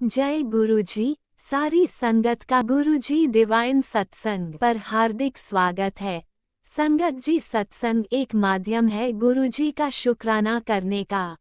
जय गुरुजी। सारी संगत का गुरुजी डिवाइन सत्संग पर हार्दिक स्वागत है। संगत जी, सत्संग एक माध्यम है गुरुजी का शुक्राना करने का।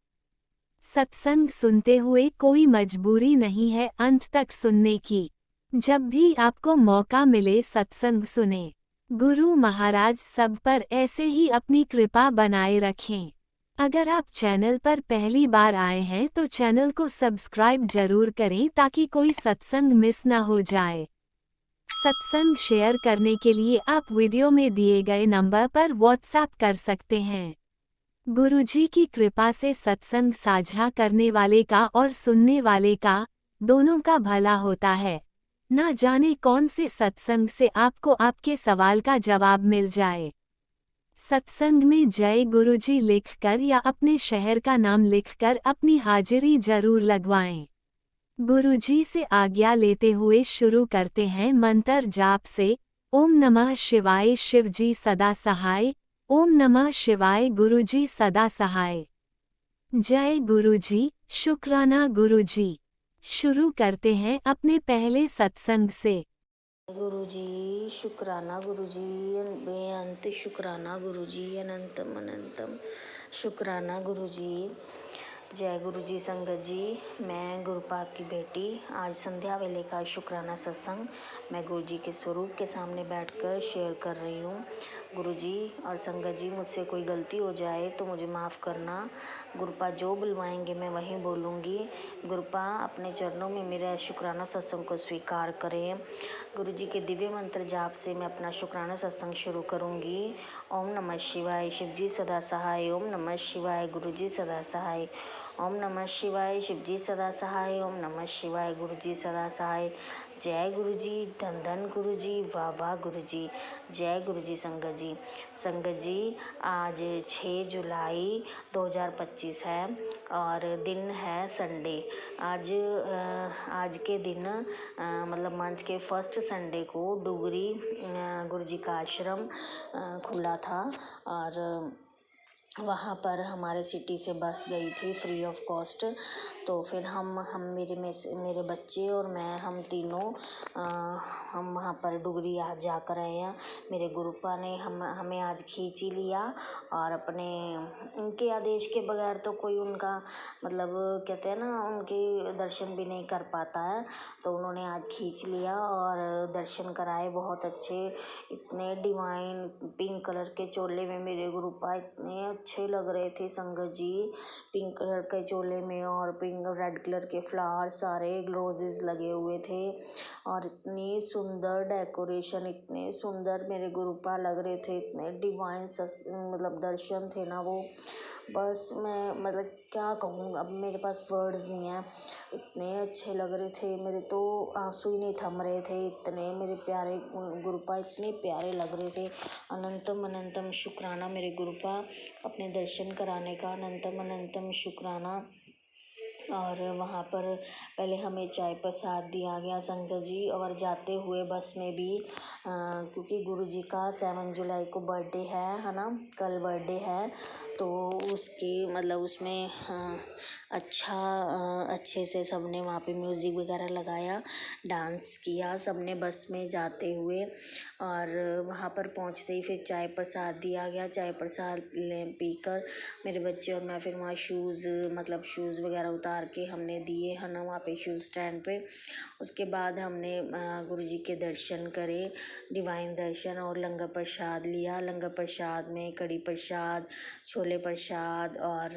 सत्संग सुनते हुए कोई मजबूरी नहीं है अंत तक सुनने की। जब भी आपको मौका मिले सत्संग सुने। गुरु महाराज सब पर ऐसे ही अपनी कृपा बनाए रखें। अगर आप चैनल पर पहली बार आए हैं तो चैनल को सब्सक्राइब जरूर करें ताकि कोई सत्संग मिस ना हो जाए। सत्संग शेयर करने के लिए आप वीडियो में दिए गए नंबर पर व्हाट्सएप कर सकते हैं। गुरुजी की कृपा से सत्संग साझा करने वाले का और सुनने वाले का दोनों का भला होता है। ना जाने कौन से सत्संग से आपको आपके सवाल का जवाब मिल जाए। सत्संग में जय गुरुजी लिखकर या अपने शहर का नाम लिखकर अपनी हाजिरी जरूर लगवाएं। गुरुजी से आज्ञा लेते हुए शुरू करते हैं मंत्र जाप से। ओम नमः शिवाय शिवजी सदा सहाय। ओम नमः शिवाय गुरुजी सदा सहाय। जय गुरुजी, शुक्राना गुरुजी। शुरू करते हैं अपने पहले सत्संग से। गुरुजी शुक्राना गुरुजी बेअंत शुक्राना गुरुजी अनंतम अनंतम शुक्राना गुरुजी। जय गुरुजी संगत जी, मैं गुरुपाक की बेटी आज संध्या वेले का शुक्राना सत्संग मैं गुरुजी के स्वरूप के सामने बैठकर शेयर कर रही हूँ। गुरुजी और संगत जी, मुझसे कोई गलती हो जाए तो मुझे माफ़ करना। गुरुपा जो बुलवाएंगे मैं वहीं बोलूँगी। गुरुपा अपने चरणों में मेरा शुक्राना सत्संग को स्वीकार करें। गुरुजी के दिव्य मंत्र जाप से मैं अपना शुक्राना सत्संग शुरू करूँगी। ओम नमः शिवाय शिवजी सदा सहाय। ओम नमः शिवाय गुरुजी सदा सहाय। ओम नमः शिवाय शिवजी सदा सहाय। ओम नमः शिवाय गुरुजी सदा सहाय। जय गुरुजी, धन धन गुरुजी, वाह वाह गुरुजी। जय गुरुजी संगत जी। संगत जी, आज 6 जुलाई 2025 है और दिन है संडे। आज के दिन मतलब मंथ के फर्स्ट संडे को डुगरी गुरुजी का आश्रम खुला था और वहाँ पर हमारे सिटी से बस गई थी फ्री ऑफ कॉस्ट। तो फिर हम मेरे बच्चे और मैं हम तीनों हम वहाँ पर डुगरी आज जाकर आए हैं। मेरे गुरुपा ने हमें आज खींच ही लिया और अपने उनके आदेश के बगैर तो कोई उनका मतलब कहते हैं ना, उनके दर्शन भी नहीं कर पाता है। तो उन्होंने आज खींच लिया और दर्शन कराए बहुत अच्छे। इतने डिवाइन पिंक कलर के चोले में मेरे गुरुपा इतने अच्छे लग रहे थे संगत जी। पिंक कलर के चोले में और पिंक रेड कलर के फ्लावर सारे रोजेस लगे हुए थे और इतनी सुंदर डेकोरेशन, इतने सुंदर मेरे गुरुपा लग रहे थे। इतने डिवाइन मतलब दर्शन थे ना वो, बस मैं मतलब क्या कहूँ, अब मेरे पास वर्ड्स नहीं हैं। इतने अच्छे लग रहे थे, मेरे तो आंसू ही नहीं थम रहे थे। इतने मेरे प्यारे गुरुपा इतने प्यारे लग रहे थे। अनंतम अनंतम शुक्राना मेरे गुरुपा, अपने दर्शन कराने का अनंतम अनंतम शुक्राना। और वहाँ पर पहले हमें चाय प्रसाद दिया गया संगत जी। और जाते हुए बस में भी क्योंकि गुरुजी का 7 जुलाई को बर्थडे है ना, कल बर्थडे है। तो उसके मतलब उसमें अच्छे से सबने वहाँ पे म्यूज़िक वगैरह लगाया, डांस किया सबने बस में जाते हुए। और वहाँ पर पहुँचते ही फिर चाय प्रसाद दिया गया। चाय प्रसाद पीकर मेरे बच्चे और मैं फिर वहाँ शूज़ वगैरह उतार के हमने दिए है ना वहाँ पे शूज़ स्टैंड पे। उसके बाद हमने गुरुजी के दर्शन करे, डिवाइन दर्शन, और लंगर प्रसाद लिया। लंगर प्रसाद में कड़ी प्रसाद, छोले प्रसाद और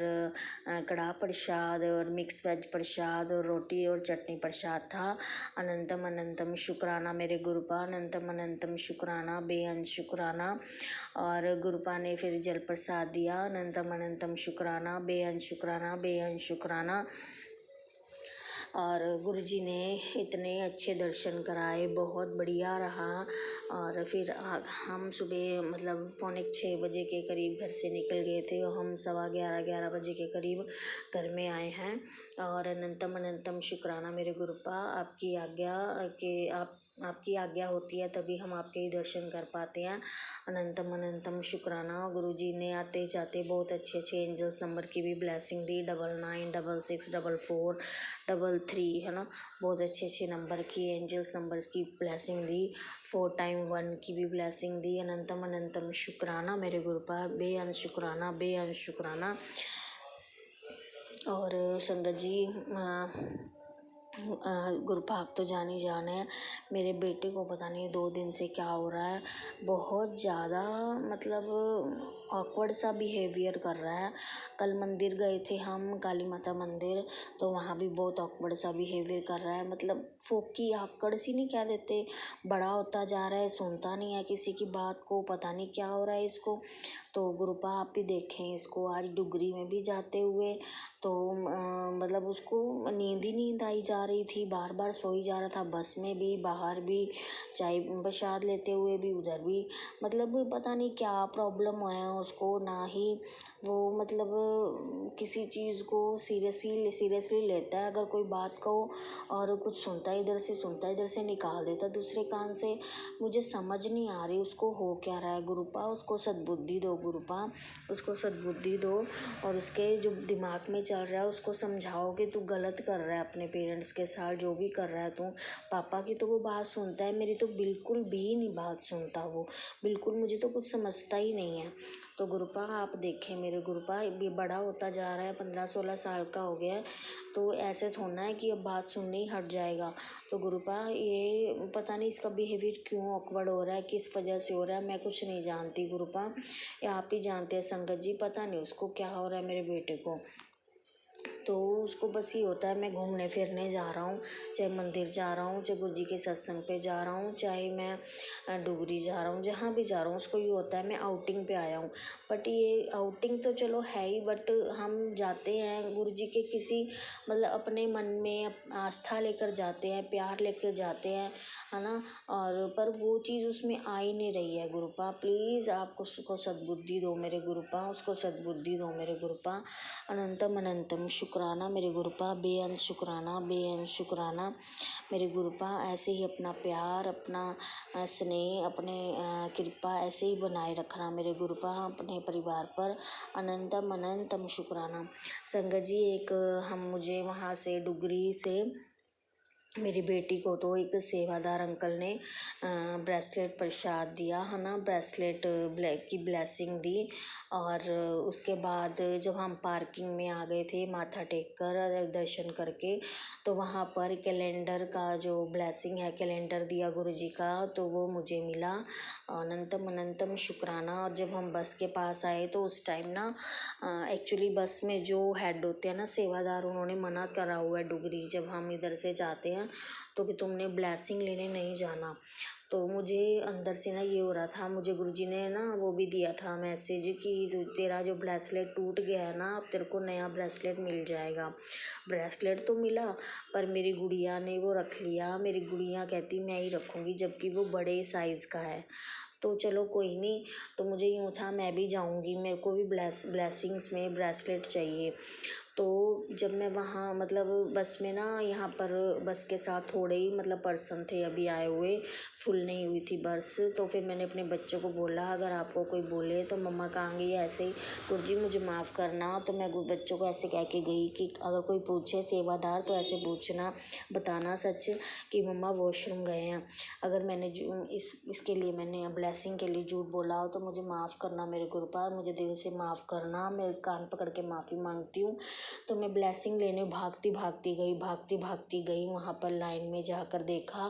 कढ़ाह प्रसाद और मिक्स वेज प्रसाद और रोटी और चटनी प्रसाद था। अनंतम अनंतम शुक्राना मेरे गुरुपा, अनंतम अनंतम शुक्राना, बेअंत शुक्राना। और गुरुपा ने फिर जल प्रसाद दिया। अनंतम अनंतम शुक्राना, बेअंत शुक्राना, बेअंत शुक्राना। और गुरुजी ने इतने अच्छे दर्शन कराए, बहुत बढ़िया रहा। और फिर हम सुबह मतलब 6:45 बजे के करीब घर से निकल गए थे और हम 11:15 बजे के करीब घर में आए हैं। और अनंतम अनंतम शुक्राना मेरे गुरुपा, आपकी आज्ञा के आप आपकी आज्ञा होती है तभी हम आपके ही दर्शन कर पाते हैं। अनंतम अनंतम शुक्राना। गुरुजी ने आते जाते बहुत अच्छे अच्छे एंजल्स नंबर की भी ब्लेसिंग दी, 99 66 44 33, है ना, बहुत अच्छे अच्छे नंबर की एंजल्स नंबर्स की ब्लेसिंग दी, 4 टाइम 1 की भी ब्लेसिंग दी। अनंतम अनंतम शुक्राना मेरे गुरु पर, बेअंत शुक्राना, बेअंत शुक्राना। और संगत जी, गुरु आप तो जान ही जान है, मेरे बेटे को पता नहीं 2 दिन से क्या हो रहा है, बहुत ज़्यादा मतलब ऑकवर्ड सा बिहेवियर कर रहा है। कल मंदिर गए थे हम, काली माता मंदिर, तो वहाँ भी बहुत ऑकवर्ड सा बिहेवियर कर रहा है, मतलब फोकी आकड़ सी नहीं कह देते, बड़ा होता जा रहा है, सुनता नहीं है किसी की बात को, पता नहीं क्या हो रहा है इसको। तो गुरुपा आप भी देखें इसको, आज डुगरी में भी जाते हुए तो मतलब उसको नींद ही नींद आई जा रही थी, बार बार सोई जा रहा था, बस में भी, बाहर भी, चाय प्रसाद लेते हुए भी, उधर भी, मतलब पता नहीं क्या प्रॉब्लम है उसको, ना ही वो मतलब किसी चीज़ को सीरियसली लेता है। अगर कोई बात कहो और कुछ सुनता है इधर से निकाल देता दूसरे कान से। मुझे समझ नहीं आ रही उसको हो क्या रहा है। गुरुपा उसको सद्बुद्धि दो, गुरुपा उसको सद्बुद्धि दो, और उसके जो दिमाग में चल रहा है उसको समझाओ कि तू गलत कर रहा है अपने पेरेंट्स के साथ, जो भी कर रहा है तू। पापा की तो वो बात सुनता है, मेरी तो बिल्कुल भी नहीं बात सुनता वो, बिल्कुल मुझे तो कुछ समझता ही नहीं है। तो गुरुपा आप देखें मेरे गुरुपा, ये बड़ा होता जा रहा है, 15-16 साल का हो गया है, तो ऐसे थोड़ा है कि अब बात सुनने ही हट जाएगा। तो गुरुपा ये पता नहीं इसका बिहेवियर क्यों ऑकवर्ड हो रहा है, किस वजह से हो रहा है, मैं कुछ नहीं जानती गुरुपा, ये आप ही जानते हैं संगत जी, पता नहीं उसको क्या हो रहा है मेरे बेटे को। तो उसको बस ये होता है मैं घूमने फिरने जा रहा हूँ, चाहे मंदिर जा रहा हूँ, चाहे गुरु जी के सत्संग पे जा रहा हूँ, चाहे मैं डुगरी जा रहा हूँ, जहाँ भी जा रहा हूँ उसको ये होता है मैं आउटिंग पे आया हूँ। बट ये आउटिंग तो चलो है ही, बट हम जाते हैं गुरु जी के किसी मतलब अपने मन में आस्था लेकर जाते हैं, प्यार लेकर जाते हैं, है ना, और पर वो चीज़ उसमें आ ही नहीं रही है। गुरुपा प्लीज़ आप उसको सद्बुद्धि दो मेरे गुरुपा, उसको सद्बुद्धि दो मेरे गुरुपा। अनंतम अनंतम शुक्राना मेरे गुरुपा, बेअंत शुक्राना, बेअंत शुक्राना मेरे गुरुपा। ऐसे ही अपना प्यार, अपना स्नेह, अपने कृपा ऐसे ही बनाए रखना मेरे गुरुपा अपने परिवार पर। अनंतम अनंतम शुक्राना। संगत जी एक मुझे वहाँ से डुगरी से मेरी बेटी को तो एक सेवादार अंकल ने ब्रेसलेट प्रसाद दिया, है ना, ब्रेसलेट की ब्लेसिंग दी। और उसके बाद जब हम पार्किंग में आ गए थे माथा टेक कर दर्शन करके, तो वहाँ पर कैलेंडर का जो ब्लेसिंग है, कैलेंडर दिया गुरुजी का, तो वो मुझे मिला। अनंतम अनंतम शुक्राना। और जब हम बस के पास आए तो उस टाइम ना एक्चुअली बस में जो हेड होते हैं ना सेवादार, उन्होंने मना करा हुआ है डुगरी जब हम इधर से जाते हैं तो कि तुमने ब्लेसिंग लेने नहीं जाना। तो मुझे अंदर से ना ये हो रहा था, मुझे गुरुजी ने ना वो भी दिया था मैसेज कि तेरा जो ब्रेसलेट टूट गया है ना, अब तेरे को नया ब्रेसलेट मिल जाएगा। ब्रेसलेट तो मिला पर मेरी गुड़िया ने वो रख लिया, मेरी गुड़िया कहती मैं ही रखूँगी, जबकि वो बड़े साइज़ का है। तो चलो कोई नहीं, तो मुझे यूँ था मैं भी जाऊँगी, मेरे को भी ब्लेसिंग्स में ब्रेसलेट चाहिए। तो जब मैं वहाँ मतलब बस में ना, यहाँ पर बस के साथ थोड़े ही मतलब पर्सन थे अभी आए हुए, फुल नहीं हुई थी बस। तो फिर मैंने अपने बच्चों को बोला अगर आपको कोई बोले तो मम्मा कहाँगी ऐसे ही, गुरुजी मुझे माफ़ करना। तो मैं बच्चों को ऐसे कह के गई कि अगर कोई पूछे सेवादार तो ऐसे पूछना, बताना सच कि मम्मा वॉशरूम गए हैं। अगर मैंने इसके लिए मैंने ब्लेसिंग के लिए झूठ बोला हो तो मुझे माफ़ करना मेरे गुरुपा, मुझे दिल से माफ़ करना, मैं कान पकड़ के माफ़ी मांगती हूँ। तो मैं ब्लेसिंग लेने भागती भागती गई, वहाँ पर लाइन में जाकर देखा,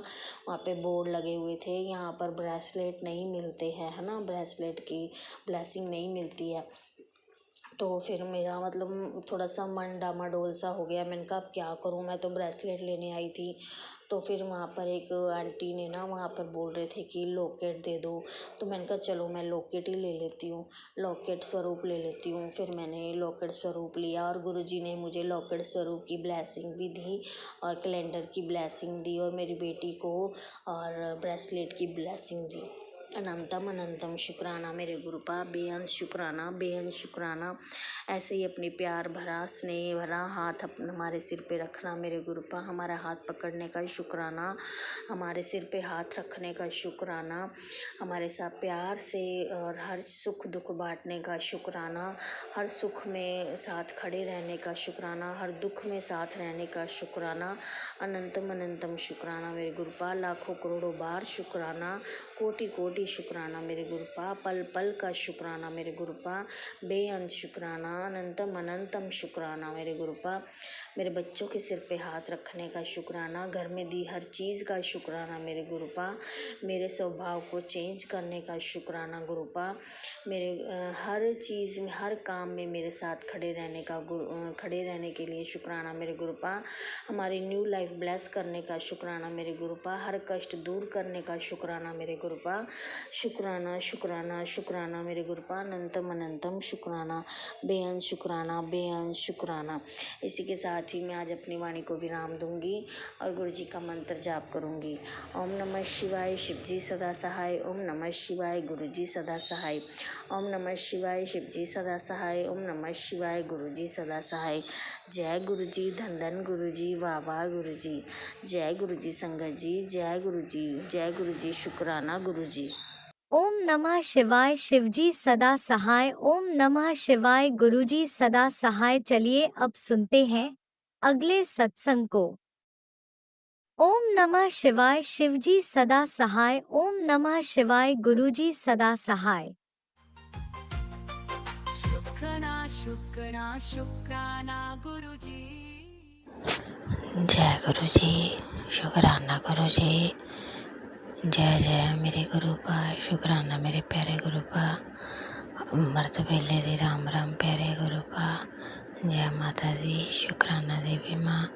वहाँ पे बोर्ड लगे हुए थे, यहाँ पर ब्रेसलेट नहीं मिलते हैं, है ना, ब्रेसलेट की ब्लेसिंग नहीं मिलती है। तो फिर मेरा मतलब थोड़ा सा मन डामाडोल सा हो गया, मैंने कहा अब क्या करूँ, मैं तो ब्रेसलेट लेने आई थी। तो फिर वहाँ पर एक आंटी ने ना वहाँ पर बोल रहे थे कि लॉकेट दे दो, तो मैंने कहा चलो मैं लॉकेट ही ले लेती हूँ, लॉकेट स्वरूप ले लेती हूँ। फिर मैंने लॉकेट स्वरूप लिया और गुरुजी ने मुझे लॉकेट स्वरूप की ब्लेसिंग भी दी और कैलेंडर की ब्लेसिंग दी और मेरी बेटी को और ब्रेसलेट की ब्लेसिंग दी। अनंतम अनंतम शुक्राना मेरे गुरुपा, बेअंत शुक्राना बेअंत शुक्राना। ऐसे ही अपनी प्यार भरा स्नेह भरा हाथ अपना हमारे सिर पे रखना मेरे गुरुपा, हमारा हाथ पकड़ने का शुक्राना, हमारे सिर पे हाथ रखने का शुक्राना, हमारे साथ प्यार से और हर सुख दुख बांटने का शुक्राना, हर सुख में साथ खड़े रहने का शुक्राना, हर दुख में साथ रहने का शुक्राना। अनंतम अनंतम शुक्राना मेरे गुरुपा, लाखों करोड़ों बार शुक्राना, कोटि कोटि शुक्राना मेरे गुरुपा, पल पल का शुक्राना मेरे गुरुपा, बेअंत शुक्राना, अनंतम अनंतम शुक्राना मेरे गुरुपा। मेरे बच्चों के सिर पे हाथ रखने का शुक्राना, घर में दी हर चीज़ का शुक्राना मेरे गुरुपा, मेरे स्वभाव को चेंज करने का शुक्राना गुरुपा, मेरे हर चीज़ में हर काम में मेरे साथ खड़े रहने के लिए शुक्राना मेरे गुरुपा, हमारी न्यू लाइफ ब्लेस करने का शुक्राना मेरे गुरुपा, हर कष्ट दूर करने का शुक्राना मेरे गुरुपा, शुक्राना शुक्राना शुक्राना मेरे गुरुपा, अनंतम अनंतम शुक्राना, बेअंत शुक्राना बेअंत शुक्राना। इसी के साथ ही मैं आज अपनी वाणी को विराम दूंगी और गुरु जी का मंत्र जाप करूंगी। ओम नमः शिवाय, शिव जी सदा सहाय। ओम नमः शिवाय, गुरु जी सदा सहाय। ओम नमः शिवाय, शिव जी सदा सहाय। ओम नमः शिवाय, गुरु जी सदा सहाय। जय गुरु जी, धन धन गुरु जी, वाह वाह गुरु जी। जय गुरु जी संगत जी, जय गुरु जी, जय गुरु जी, शुक्राना गुरु जी। ओम नमः शिवाय, शिवजी सदा सहाय। ओम नमः शिवाय, गुरुजी सदा सहाय। चलिए अब सुनते हैं अगले सत्संग को। ओम नमः शिवाय, शिवजी सदा सहाय। ओम नमः शिवाय, गुरुजी सदा सहाय। शुक्राना गुरुजी। जय गुरु जी, शुक्राना गुरु जी। जय जय मेरे गुरुपा, शुक्राना मेरे प्यारे गुरुपा, अमृत वेले दी राम राम प्यारे गुरुपा। जय माता दी, शुक्राना देवी माँ।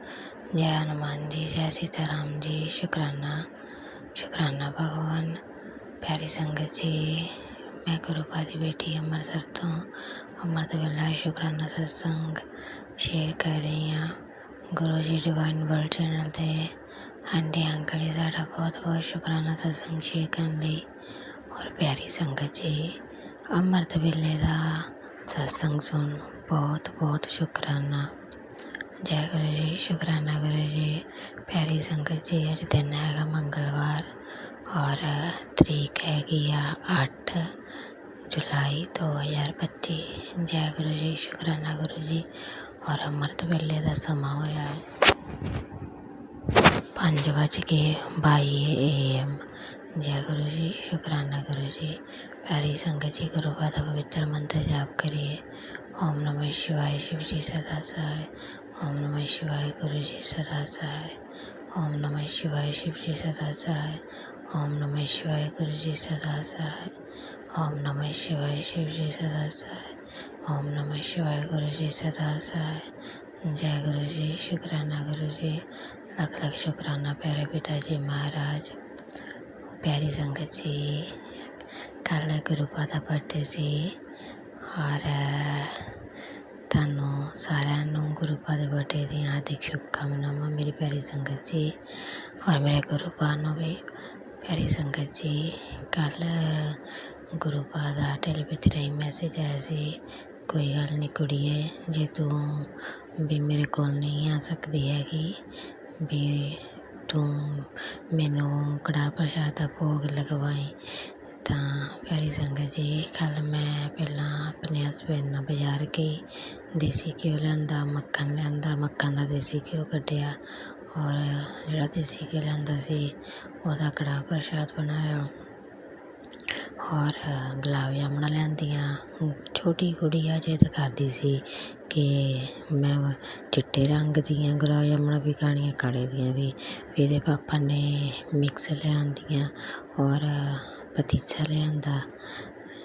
जय हनुमान जी, जय सीताराम जी, शुक्राना शुक्राना भगवान। प्यारी संगत जी, मैं गुरुपा दी बेटी अमृतसर तो अमृत वेला शुक्राना सत्संग शेयर कर रही हाँ गुरु जी डिवाइन वर्ल्ड चैनल ते। हाँ जी अंकल जी, तुहाडा बहुत बहुत शुक्राना सत्संग शेयर करने लई। और प्यारी संगत जी, अमृत वेले दा सत्संग सुन बहुत बहुत शुक्राना। जय गुरु जी, शुक्राना गुरु जी। प्यारी संगत जी, अज दिन हैगा मंगलवार और तरीक हैगी 8 जुलाई 2025। जय गुरु जी, शुक्राना गुरु जी। और अमृत वेले का समा होया 5:22 AM। जय गुरु जी, शुक्राना गुरु जी। प्यारी संगत जी, गुरु का पवित्र मंत्र जाप करिए। ओम नमः शिवाय, शिव जी सदा सहाय। ओम नमः शिवाय, गुरु जी सदा सहाय। ओम नमः शिवाय, शिव जी सदा सहाय। ओम नमः शिवाय, गुरु जी सदा सहाय। ओम नमः शिवाय, शिव जी सदा सहाय। ओम नमः शिवाय, गुरु जी सदा सहाय। जय गुरु जी, शुक्राना गुरु जी। लख लख शुक्राना प्यारे पिताजी महाराज। प्यारी संगत जी, कल गुरुपा दा बर्थडे सी और ਤੁਹਾਨੂੰ ਸਾਰਿਆਂ ਨੂੰ ਗੁਰੂਪਾ ਦੇ ਬਰਥਡੇ ਦੀਆਂ ਹਾਰਦਿਕ ਸ਼ੁਭਕਾਮਨਾਵਾਂ ਮੇਰੀ ਪਿਆਰੀ ਸੰਗਤ ਜੀ। ਔਰ ਮੇਰੇ ਗੁਰੂਪਾ ਨੂੰ ਵੀ ਪਿਆਰੀ ਸੰਗਤ ਜੀ। ਕੱਲ੍ਹ ਗੁਰੂਪਾ ਦਾ ਟੈਲੀਪੈਥੀ ਰਾਹੀਂ ਮੈਸੇਜ ਆਇਆ ਸੀ, ਕੋਈ ਗੱਲ ਨਹੀਂ ਕੁੜੀਏ, ਜੇ ਤੂੰ ਵੀ ਮੇਰੇ ਕੋਲ ਨਹੀਂ ਆ ਸਕਦੀ ਹੈਗੀ ਵੀ ਤੂੰ ਮੈਨੂੰ ਕੜਾਹ ਪ੍ਰਸ਼ਾਦ ਦਾ ਭੋਗ ਲਗਵਾਈ। ਤਾਂ ਪਿਆਰੀ ਸੰਗਤ ਜੀ, ਕੱਲ੍ਹ ਮੈਂ ਪਹਿਲਾਂ ਆਪਣੇ ਹਸਬੈਂਡ ਨਾਲ ਬਾਜ਼ਾਰ ਗਈ, ਦੇਸੀ ਘਿਓ ਲਿਆਂਦਾ, ਮੱਖਣ ਲਿਆਂਦਾ, ਮੱਖਣ ਦਾ ਦੇਸੀ ਘਿਓ ਕੱਢਿਆ ਔਰ ਜਿਹੜਾ ਦੇਸੀ ਘਿਓ ਲਿਆਂਦਾ ਸੀ ਉਹਦਾ ਕੜਾਹ ਪ੍ਰਸ਼ਾਦ ਬਣਾਇਆ ਔਰ ਗੁਲਾਬ ਜਾਮਣਾ ਲਿਆਂਦੀਆਂ। ਛੋਟੀ ਗੁੜੀਆ ਜਿੱਦ ਕਰਦੀ ਸੀ ਕਿ ਮੈਂ ਚਿੱਟੇ ਰੰਗ ਦੀਆਂ ਗੁਲਾਬ ਜਾਮਣਾ ਵੀ ਖਾਣੀਆਂ, ਕਾਲੇ ਦੀਆਂ ਵੀ। ਫਿਰ ਇਹਦੇ ਪਾਪਾ ਨੇ ਮਿਕਸ ਲਿਆਂਦੀਆਂ ਔਰ ਪਤੀਸਾ ਲਿਆਂਦਾ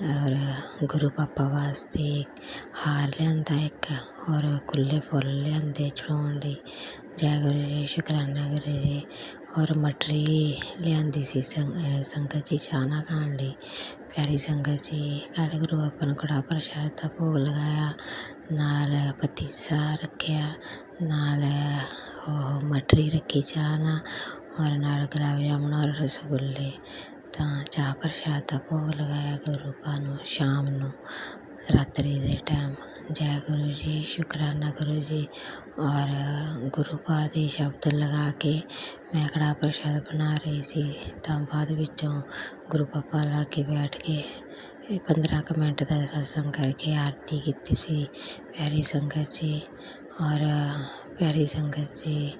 ਔਰ ਗੁਰੂ ਪਾਪਾ ਵਾਸਤੇ ਹਾਰ ਲਿਆਂਦਾ ਇੱਕ ਔਰ ਖੁੱਲ੍ਹੇ ਫੁੱਲ ਲਿਆਂਦੇ ਚੜਾਉਣ ਲਈ। ਜੈ ਗੁਰੂ ਜੀ, ਸ਼ੁਕਰਾਨਾ ਗੁਰੂ ਜੀ। ਔਰ ਮਟਰੀ ਲਿਆਂਦੀ ਸੀ ਸੰਗਤ ਜੀ ਚਾਹ ਨਾਲ ਖਾਣ ਲਈ। ਪਿਆਰੀ ਸੰਗਤ ਜੀ, ਕੱਲ੍ਹ ਗੁਰੂ ਪਾਪਾ ਨੂੰ ਕੜਾਹ ਪ੍ਰਸ਼ਾਦ ਦਾ ਭੋਗ ਲਗਾਇਆ, ਨਾਲ ਪਤੀਸਾ ਰੱਖਿਆ, ਨਾਲ ਉਹ ਮਟਰੀ ਰੱਖੀ ਚਾਹ ਨਾਲ ਔਰ ਨਾਲ ਗੁਲਾਬ ਜਾਮੁਨ ਔਰ ਰਸਗੁੱਲੇ। ਤਾਂ ਚਾਹ ਪ੍ਰਸ਼ਾਦ ਦਾ ਭੋਗ ਲਗਾਇਆ ਗੁਰੂ ਪਾ ਨੂੰ ਸ਼ਾਮ ਨੂੰ ਰਾਤਰੀ ਦੇ ਟਾਈਮ। ਜੈ ਗੁਰੂ ਜੀ, ਸ਼ੁਕਰਾਨਾ ਗੁਰੂ ਜੀ। ਔਰ ਗੁਰੂ ਪਾ ਦੇ ਸ਼ਬਦ ਲਗਾ ਕੇ ਮੈਂ ਕੜਾਹ ਪ੍ਰਸ਼ਾਦ ਬਣਾ ਰਹੀ ਸੀ ਤਾਂ ਬਾਅਦ ਵਿੱਚੋਂ ਗੁਰੂ ਪਾਪਾ ਲਾ ਕੇ ਬੈਠ ਕੇ 15 ਕੁ ਮਿੰਟ ਦਾ ਸਤਸੰਗ ਕਰਕੇ ਆਰਤੀ ਕੀਤੀ ਸੀ। ਪਿਆਰੀ ਸੰਗਤ ਜੀ, ਔਰ ਪਿਆਰੀ ਸੰਗਤ ਜੀ,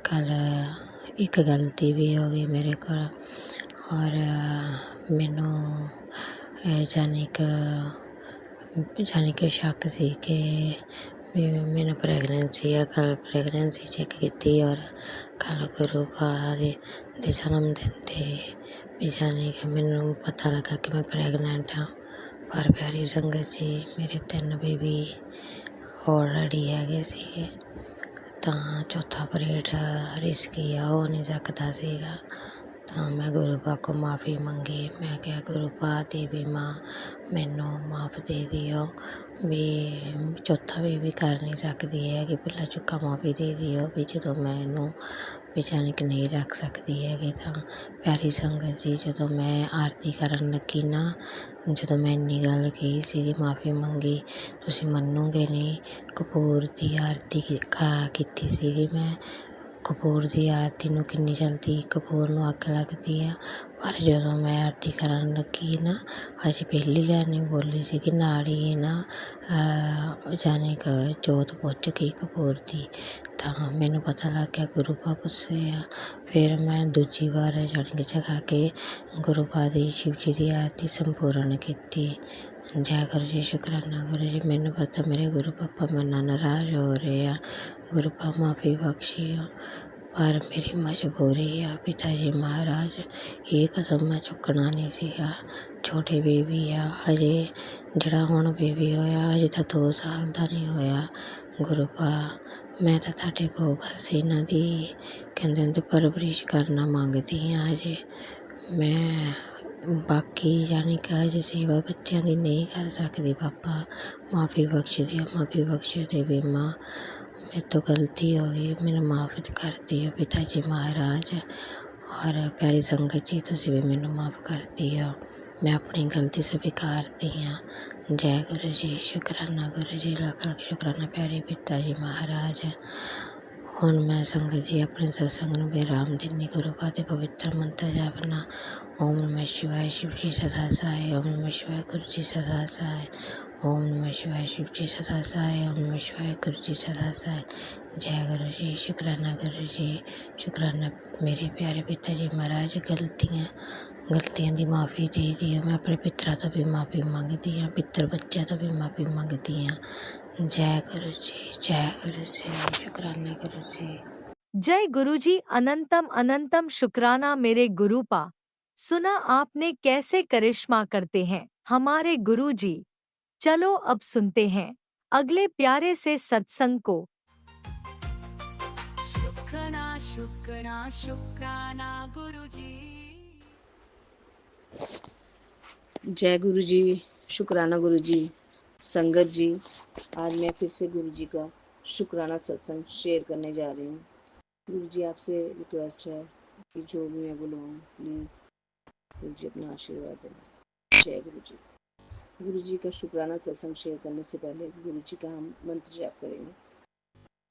ਕੱਲ੍ਹ ਇੱਕ ਗਲਤੀ ਵੀ ਹੋ ਗਈ ਮੇਰੇ ਕੋਲ। ਔਰ ਮੈਨੂੰ ਜਾਣੀ ਕਿ ਸ਼ੱਕ ਸੀ ਕਿ ਵੀ ਮੈਨੂੰ ਪ੍ਰੈਗਨੈਂਸੀ ਆ। ਕੱਲ੍ਹ ਪ੍ਰੈਗਨੈਂਸੀ ਚੈੱਕ ਕੀਤੀ ਔਰ ਕੱਲ੍ਹ ਗੁਰੂ ਪਾ ਦੇ ਜਨਮ ਦਿਨ 'ਤੇ ਵੀ ਜਾਣੀ ਕਿ ਮੈਨੂੰ ਪਤਾ ਲੱਗਾ ਕਿ ਮੈਂ ਪ੍ਰੈਗਨੈਂਟ ਹਾਂ। ਪਰ ਪਿਆਰੀ ਸੰਗਤ ਜੀ, ਮੇਰੇ 3 ਬੇਬੀ ਆਲਰੇਡੀ ਹੈਗੇ ਸੀਗੇ ਤਾਂ ਚੌਥਾ ਪੀਰੀਅਡ ਰਿਸਕੀ ਆ, ਹੋ ਨਹੀਂ ਸਕਦਾ ਸੀਗਾ। ਤਾਂ ਮੈਂ ਗੁਰੂ ਪਾ ਕੋ ਮਾफ़ੀ ਮੰਗੀ। ਮੈਂ ਕਿਹਾ ਗੁਰੂ ਪਾ ਦੇਵੀ ਮਾਂ ਮੈਨੂੰ ਮਾफ़ ਦੇ ਦਿਓ ਵੀ ਚੌਥਾ ਵੀ ਕਰ ਨਹੀਂ ਸਕਦੀ ਹੈ ਕਿ ਭੁੱਲਾ ਚੁੱਕਾ ਮਾਫ਼ੀ ਦੇ ਦਿਓ ਵੀ ਜਦੋਂ ਮੈਂ ਇਹਨੂੰ ਵੀ ਜਾਣੀ ਕਿ ਨਹੀਂ ਰੱਖ ਸਕਦੀ ਹੈਗੀ। ਤਾਂ ਪਿਆਰੀ ਸੰਗਤ ਜੀ, ਜਦੋਂ ਮੈਂ ਆਰਤੀ ਕਰਨ ਲੱਗੀ ਨਾ, ਜਦੋਂ ਮੈਂ ਇੰਨੀ ਗੱਲ ਕਹੀ ਸੀਗੀ, ਮਾਫ਼ੀ ਮੰਗੀ, ਤੁਸੀਂ ਮੰਨੋਗੇ ਨਹੀਂ, ਕਪੂਰ ਦੀ ਆਰਤੀ ਕੀਤੀ ਸੀਗੀ ਮੈਂ। ਕਪੂਰ ਦੀ ਆਰਤੀ ਨੂੰ ਕਿੰਨੀ ਜਲਦੀ ਕਪੂਰ ਨੂੰ ਅੱਗ ਲੱਗਦੀ ਆ। ਪਰ ਜਦੋਂ ਮੈਂ ਆਰਤੀ ਕਰਨ ਲੱਗੀ ਨਾ, ਅਜੇ ਪਹਿਲੀ ਲਾਈਨ ਨਹੀਂ ਬੋਲੀ ਸੀਗੀ, ਨਾਲ ਹੀ ਨਾ ਜਾਣੀ ਕਿ ਜੋਤ ਬੁੱਝ ਗਈ ਕਪੂਰ ਦੀ। ਤਾਂ ਮੈਨੂੰ ਪਤਾ ਲੱਗ ਗਿਆ ਗੁਰੂ ਪਾ ਗੁੱਸੇ ਆ। ਫਿਰ ਮੈਂ ਦੂਜੀ ਵਾਰ ਜਾਣੀ ਕਿ ਜਗਾ ਕੇ ਗੁਰੂ ਪਾ ਦੀ ਸ਼ਿਵ ਜੀ ਦੀ ਆਰਤੀ ਸੰਪੂਰਨ ਕੀਤੀ। ਜੈ ਗੁਰੂ ਜੀ, ਸ਼ੁਕਰਾਨਾ ਗੁਰੂ ਜੀ। ਮੈਨੂੰ ਪਤਾ ਮੇਰੇ ਗੁਰੂ ਪਾਪਾ ਮੇਰੇ ਨਾਲ ਨਾਰਾਜ਼ ਹੋ ਰਹੇ ਆ, ਗੁਰੂ ਪਾ ਮਾਫ਼ੀ ਬਖਸ਼ਿਓ, ਪਰ ਮੇਰੀ ਮਜਬੂਰੀ ਆ। ਪਿਤਾ ਜੀ ਮਹਾਰਾਜ, ਇਹ ਕਦਮ ਮੈਂ ਚੁੱਕਣਾ ਨਹੀਂ ਸੀਗਾ। ਛੋਟੇ ਬੇਬੀ ਆ ਹਜੇ, ਜਿਹੜਾ ਹੁਣ ਬੇਬੀ ਹੋਇਆ ਹਜੇ ਤਾਂ 2 ਸਾਲ ਦਾ ਨਹੀਂ ਹੋਇਆ। ਗੁਰੂ ਪਾ, ਮੈਂ ਤਾਂ ਤੁਹਾਡੇ ਕੋਲ ਬਸ ਇਹਨਾਂ ਦੀ ਕਹਿੰਦੇ ਹੁੰਦੇ ਪਰਵਰਿਸ਼ ਕਰਨਾ ਮੰਗਦੀ ਹਾਂ। ਹਜੇ ਮੈਂ ਬਾਕੀ ਜਾਣੀ ਕਿ ਹਜੇ ਸੇਵਾ ਬੱਚਿਆਂ ਦੀ ਨਹੀਂ ਕਰ ਸਕਦੀ। ਪਾਪਾ ਮਾਫ਼ੀ ਬਖਸ਼ ਦਿਓ, ਮਾਫ਼ੀ ਬਖਸ਼ ਦੇਵੀ ਮਾਂ, ਮੇਰੇ ਤੋਂ ਗਲਤੀ ਹੋ ਗਈ, ਮੈਨੂੰ ਮਾਫ਼ ਕਰ ਦਿਓ ਪਿਤਾ ਜੀ ਮਹਾਰਾਜ। ਔਰ ਪਿਆਰੀ ਸੰਗਤ ਜੀ, ਤੁਸੀਂ ਵੀ ਮੈਨੂੰ ਮਾਫ਼ ਕਰ ਦਿਓ, ਮੈਂ ਆਪਣੀ ਗਲਤੀ ਸਵੀਕਾਰਦੀ ਹਾਂ। ਜੈ ਗੁਰੂ ਜੀ, ਸ਼ੁਕਰਾਨਾ ਗੁਰੂ ਜੀ, ਲੱਖ ਲੱਖ ਸ਼ੁਕਰਾਨਾ ਪਿਆਰੇ ਪਿਤਾ ਜੀ ਮਹਾਰਾਜ। ਹੁਣ ਮੈਂ ਸੰਗਤ ਜੀ ਆਪਣੇ ਸਤਸੰਗ ਨੂੰ ਵਿਰਾਮ ਦਿੰਦੀ। ਗੁਰੂ ਪਾ ਦੇ ਪਵਿੱਤਰ ਮੰਤਰ ਜਪਨਾ। ਓਮ ਨਮः शिवाय, शिव जी सदा सहाय। ओम नमः शिवाय, गुरु जी सदा सहाय। ओम नमः शिवाय, शिव जी सदा सहाय। ओम नमः शिवाय, गुरु जी सदा सहाय। जय गुरु जी, शुकराना गुरु जी, शुकराना मेरे प्यारे पिता जी महाराज। गलतियां की माफ़ी दे दिओ। मैं अपने पितरां तो भी माफ़ी मंगदी हाँ, पितर बच्चों तो भी माफ़ी मंगदी हाँ। जय गुरु जी, जय गुरु जी, शुकराना गुरु जी। जय गुरुजी, अनंतम अनंतम शुक्राना मेरे गुरु पा। सुना आपने कैसे करिश्मा करते हैं हमारे गुरुजी। चलो अब सुनते हैं अगले प्यारे से सत्संग को। शुक्राना शुक्राना शुक्राना गुरुजी। जय गुरु जी, शुक्राना गुरु जी। संगत जी, आज मैं फिर से गुरु जी का शुक्राना सत्संग शेयर करने जा रही हूँ। गुरु जी, आपसे रिक्वेस्ट है कि जो भी मैं बुलवाऊँ प्लीज़ गुरु जी अपना आशीर्वाद देना। जय गुरु जी। गुरु जी का शुक्राना सत्संग शेयर करने से पहले गुरु जी का हम मंत्र जाप करेंगे।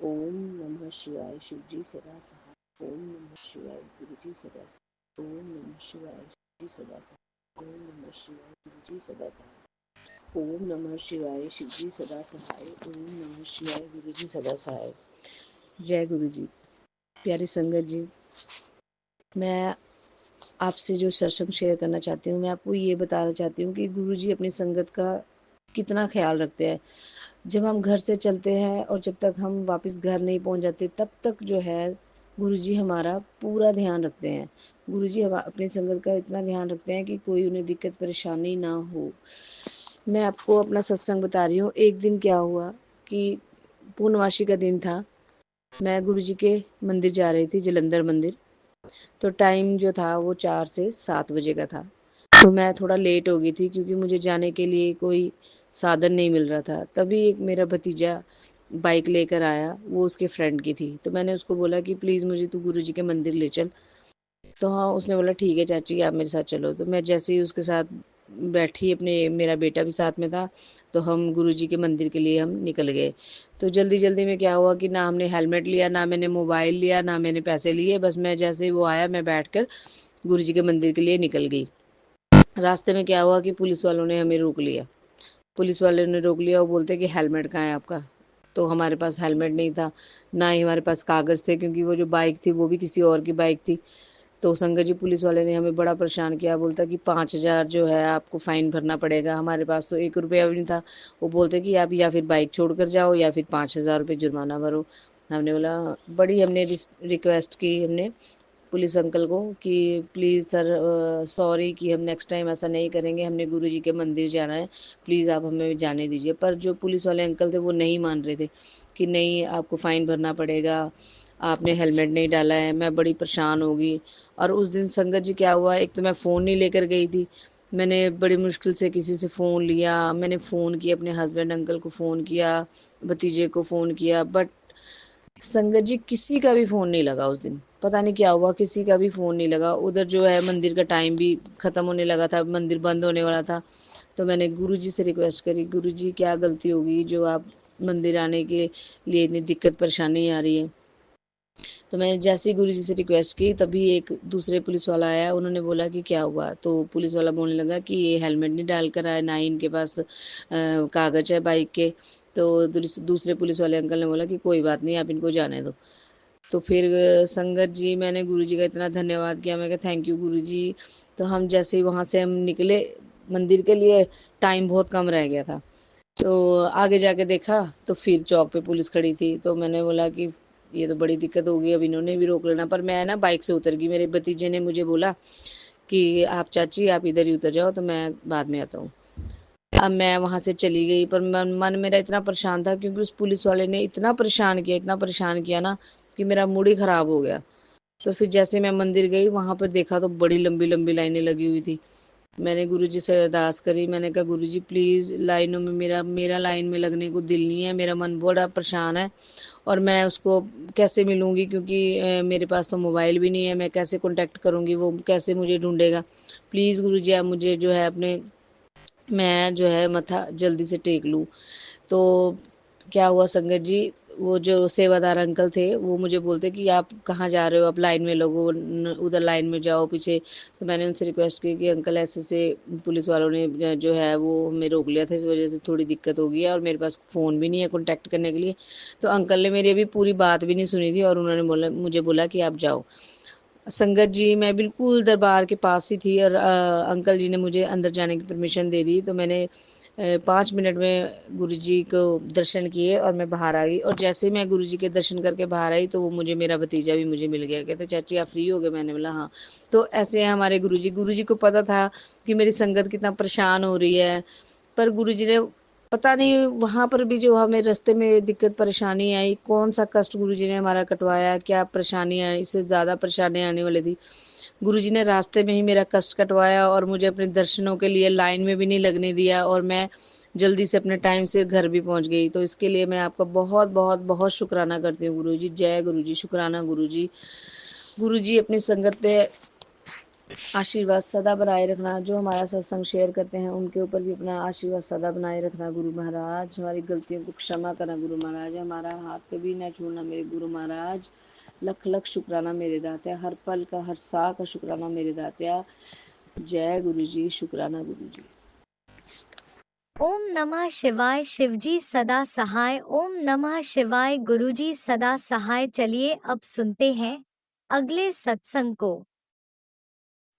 ओम नमः शिवाय, शिव जी सदा सहाय। ओम नमः शिवाय, गुरु जी सदा सहाय। ओम नमः शिवाय, शिव जी सदा सहाय। ओम नमः शिवाय, गुरु जी सदा सहाय। ओम नमः शिवाय, शिव जी सदा सहाय। ओम नमः शिवाय, गुरु जी सदा सहाय। जय गुरु जी। प्यारी संगत जी, मैं आपसे जो सत्संग शेयर करना चाहती हूँ, मैं आपको ये बताना चाहती हूँ कि गुरु जी अपनी संगत का कितना ख्याल रखते हैं। जब हम घर से चलते हैं और जब तक हम वापस घर नहीं पहुँच जाते, तब तक जो है गुरु जी हमारा पूरा ध्यान रखते हैं। गुरु जी अपनी संगत का इतना ध्यान रखते हैं कि कोई उन्हें दिक्कत परेशानी ना हो। मैं आपको अपना सत्संग बता रही हूँ। एक दिन क्या हुआ कि पूर्णमासी का दिन था। मैं गुरु जी के मंदिर जा रही थी, जलंधर मंदिर। तो टाइम जो था वो 4 से 7 बजे का था। तो मैं थोड़ा लेट हो गई थी क्योंकि मुझे जाने के लिए कोई साधन नहीं मिल रहा था। तभी एक मेरा भतीजा बाइक लेकर आया, वो उसके फ्रेंड की थी। तो मैंने उसको बोला कि प्लीज़ मुझे तू गुरु जी के मंदिर ले चल। तो हाँ, उसने बोला ठीक है चाची आप मेरे साथ चलो। तो मैं जैसे ही उसके साथ बैठी, अपने मेरा बेटा भी साथ में था, तो हम गुरुजी के मंदिर के लिए हम निकल गए। तो जल्दी-जल्दी में क्या हुआ कि ना हमने हेलमेट लिया, ना मैंने मोबाइल लिया, ना मैंने पैसे लिए, बस मैं जैसे ही वो आया मैं बैठकर गुरुजी के मंदिर के लिए निकल गई। रास्ते में क्या हुआ कि पुलिस वालों ने हमें रोक लिया। पुलिस वाले ने रोक लिया, वो बोलते कि हेलमेट कहाँ है आपका? तो हमारे पास हेलमेट नहीं था, ना ही हमारे पास कागज़ थे, क्योंकि वो जो बाइक थी वो भी किसी और की बाइक थी। तो संगत जी पुलिस वाले ने हमें बड़ा परेशान किया, बोलता कि 5,000 जो है आपको फ़ाइन भरना पड़ेगा। हमारे पास तो 1 रुपया भी नहीं था। वो बोलते कि आप या फिर बाइक छोड़कर जाओ या फिर 5,000 रुपये जुर्माना भरो। हमने बोला, बड़ी हमने रिक्वेस्ट की हमने पुलिस अंकल को कि प्लीज़ सर, सॉरी कि हम नेक्स्ट टाइम ऐसा नहीं करेंगे, हमने गुरुजी के मंदिर जाना है, प्लीज़ आप हमें जाने दीजिए। पर जो पुलिस वाले अंकल थे वो नहीं मान रहे थे कि नहीं आपको फ़ाइन भरना पड़ेगा, आपने हेलमेट नहीं डाला है। मैं बड़ी परेशान हो गई। और उस दिन संगत जी क्या हुआ, एक तो मैं फ़ोन नहीं लेकर गई थी, मैंने बड़ी मुश्किल से किसी से फ़ोन लिया, मैंने फ़ोन किया, अपने हस्बैंड अंकल को फ़ोन किया, भतीजे को फ़ोन किया, बट संगत जी किसी का भी फ़ोन नहीं लगा उस दिन। पता नहीं क्या हुआ, किसी का भी फ़ोन नहीं लगा। उधर जो है मंदिर का टाइम भी ख़त्म होने लगा था, मंदिर बंद होने वाला था। तो मैंने गुरुजी से रिक्वेस्ट करी, गुरुजी क्या गलती हो गई जो आप मंदिर आने के लिए इतनी दिक्कत परेशानी आ रही है? तो मैंने जैसे ही गुरुजी से रिक्वेस्ट की तभी एक दूसरे पुलिस वाला आया, उन्होंने बोला कि क्या हुआ? तो पुलिस वाला बोलने लगा कि ये हेलमेट नहीं डाल कर आए, ना ही इनके पास कागज़ है बाइक के। तो दूसरे पुलिस वाले अंकल ने बोला कि कोई बात नहीं, आप इनको जाने दो। तो फिर संगत जी मैंने गुरुजी का इतना धन्यवाद किया, मैं कहा थैंक यू गुरुजी। तो हम जैसे ही वहाँ से हम निकले मंदिर के लिए, टाइम बहुत कम रह गया था। तो आगे जाके देखा तो फिर चौक पे पुलिस खड़ी थी। तो मैंने बोला कि ये तो बड़ी दिक्कत हो गई, अब इन्होंने भी रोक लेना। पर मैं ना बाइक से उतर गई, मेरे भतीजे ने मुझे बोला कि आप चाची आप इधर ही उतर जाओ, तो मैं बाद में आता हूँ। अब मैं वहाँ से चली गई, पर मन मेरा इतना परेशान था, क्योंकि उस पुलिस वाले ने इतना परेशान किया ना कि मेरा मूड ही ख़राब हो गया। तो फिर जैसे मैं मंदिर गई, वहाँ पर देखा तो बड़ी लंबी-लंबी लाइनें लगी हुई थी। मैंने गुरुजी से अरदास करी, मैंने कहा गुरुजी प्लीज़ लाइनों में मेरा मेरा लाइन में लगने को दिल नहीं है, मेरा मन बड़ा परेशान है और मैं उसको कैसे मिलूँगी, क्योंकि मेरे पास तो मोबाइल भी नहीं है, मैं कैसे कॉन्टैक्ट करूँगी, वो कैसे मुझे ढूँढेगा? प्लीज़ गुरुजी आप मुझे जो है अपने, मैं जो है मत्था जल्दी से टेक लूँ। तो क्या हुआ संगत जी, वो जो सेवादार अंकल थे वो मुझे बोलते कि आप कहाँ जा रहे हो, आप लाइन में लगो, उधर लाइन में जाओ पीछे। तो मैंने उनसे रिक्वेस्ट की कि अंकल ऐसे से पुलिस वालों ने जो है वो हमें रोक लिया था, इस वजह से थोड़ी दिक्कत हो गई है और मेरे पास फ़ोन भी नहीं है कॉन्टैक्ट करने के लिए। तो अंकल ने मेरी अभी पूरी बात भी नहीं सुनी थी और उन्होंने मुझे बोला कि आप जाओ। संगत जी मैं बिल्कुल दरबार के पास ही थी और अंकल जी ने मुझे अंदर जाने की परमिशन दे दी। तो मैंने 5 मिनट में गुरुजी को दर्शन किए और मैं बाहर आ गई, और जैसे ही मैं गुरुजी के दर्शन करके बाहर आई तो वो मुझे, मेरा भतीजा भी मुझे मिल गया। कहते चाची आप फ्री हो गए? मैंने बोला हाँ। तो ऐसे हैं हमारे गुरुजी। गुरुजी को पता था कि मेरी संगत कितना परेशान हो रही है, पर गुरुजी ने पता नहीं वहाँ पर भी जो हमें रास्ते में दिक्कत परेशानी आई, कौन-सा कष्ट गुरुजी ने हमारा कटवाया, क्या परेशानी आई, इससे ज़्यादा परेशानी आने वाली थी। गुरुजी ने रास्ते में ही मेरा कष्ट कटवाया और मुझे अपने दर्शनों के लिए लाइन में भी नहीं लगने दिया और मैं जल्दी से अपने टाइम से घर भी पहुँच गई। तो इसके लिए मैं आपका बहुत-बहुत बहुत शुक्राना करती हूँ गुरुजी। जय गुरुजी, शुक्राना गुरुजी। गुरुजी अपनी संगत पे आशीर्वाद सदा बनाए रखना, जो हमारा सत्संग शेयर करते हैं उनके ऊपर भी अपना आशीर्वाद सदा बनाए रखना गुरु महाराज। हमारी गलतियों को क्षमा करना गुरु महाराज, हमारा हाथ कभी ना छोड़ना मेरे गुरु महाराज। लख लख शुक्राना मेरे दात्या, हर पल का हर सा का शुक्राना मेरे दात्या। जय गुरु जी, शुक्राना गुरु जी। ओम नमः शिवाय। शिवजी सदा सहाय। ओम नमः शिवाय। गुरुजी सदा सहाय। चलिए अब सुनते हैं अगले सत्संग को।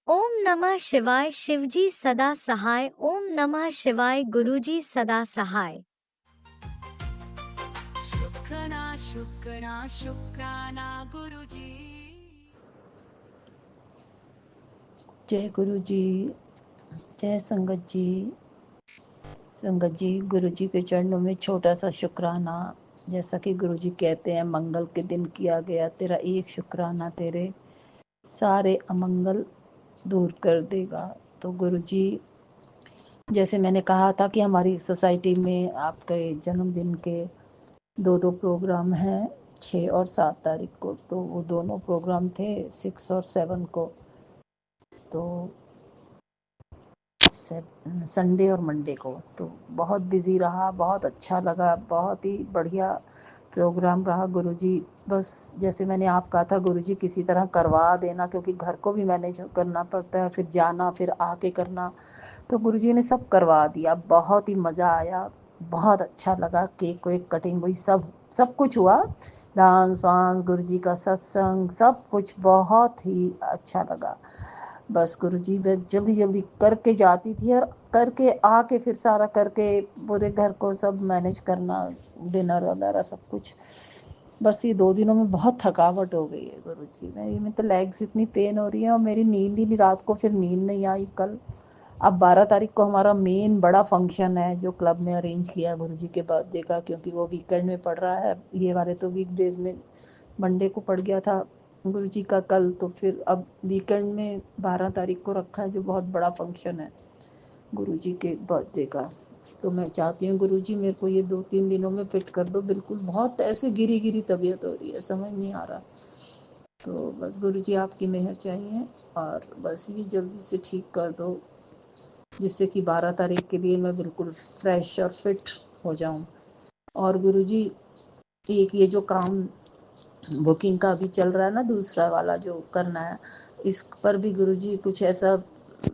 ओम नमः शिवाय। शिवजी सदा सहाय। ओम नमः शिवाय। गुरुजी सदा सहाय। शुक्राना शुक्राना गुरुजी। जय गुरु जी, जय संगत जी। संगत जी, गुरु जी के चरणों में छोटा सा शुक्राना। जैसा कि गुरु जी कहते हैं मंगल के दिन किया गया तेरा एक शुक्राना तेरे सारे अमंगल दूर कर देगा। तो गुरु जी, जैसे मैंने कहा था कि हमारी सोसाइटी में आपके जन्मदिन के 2 प्रोग्राम हैं, 6 और 7 तारीख को। तो वो दोनों प्रोग्राम थे 6 और 7 को। तो संडे और मंडे को, तो बहुत बिजी रहा, बहुत अच्छा लगा, बहुत ही बढ़िया प्रोग्राम रहा गुरुजी। बस जैसे मैंने आप कहा था गुरुजी किसी तरह करवा देना, क्योंकि घर को भी मैनेज करना पड़ता है, फिर जाना, फिर आके करना, तो गुरुजी ने सब करवा दिया। बहुत ही मज़ा आया, बहुत अच्छा लगा, केक वेक कटिंग हुई, सब कुछ हुआ, डांस वांस, गुरुजी का सत्संग, सब कुछ बहुत ही अच्छा लगा। बस गुरुजी मैं जल्दी जल्दी करके जाती थी, और करके आके फिर सारा करके पूरे घर को सब मैनेज करना, डिनर वगैरह सब कुछ। बस ये 2 दिनों में बहुत थकावट हो गई है गुरुजी, मेरी तो लेग्स इतनी पेन हो रही है, और मेरी नींद ही नहीं, रात को फिर नींद नहीं आई कल। अब 12 तारीख को हमारा मेन बड़ा फंक्शन है जो क्लब में अरेंज किया गुरुजी के बर्थडे का, क्योंकि वो वीकेंड में पड़ रहा है, ये वाले तो वीकडेज में मंडे को पड़ गया था गुरुजी का कल, तो फिर अब वीकेंड में 12 तारीख को रखा है जो बहुत बड़ा फंक्शन है गुरुजी के बर्थडे का। तो मैं चाहती हूँ गुरुजी मेरे को ये 2-3 दिनों में फिट कर दो, बिल्कुल बहुत ऐसे गिरी गिरी तबीयत हो रही है, समझ नहीं आ रहा। तो बस गुरुजी आपकी मेहर चाहिए, और बस ये जल्दी से ठीक कर दो, जिससे कि 12 तारीख के लिए मैं बिल्कुल फ्रेश और फिट हो जाऊं। और गुरुजी एक ये जो काम बुकिंग का भी चल रहा है ना, दूसरा वाला जो करना है, इस पर भी गुरुजी कुछ ऐसा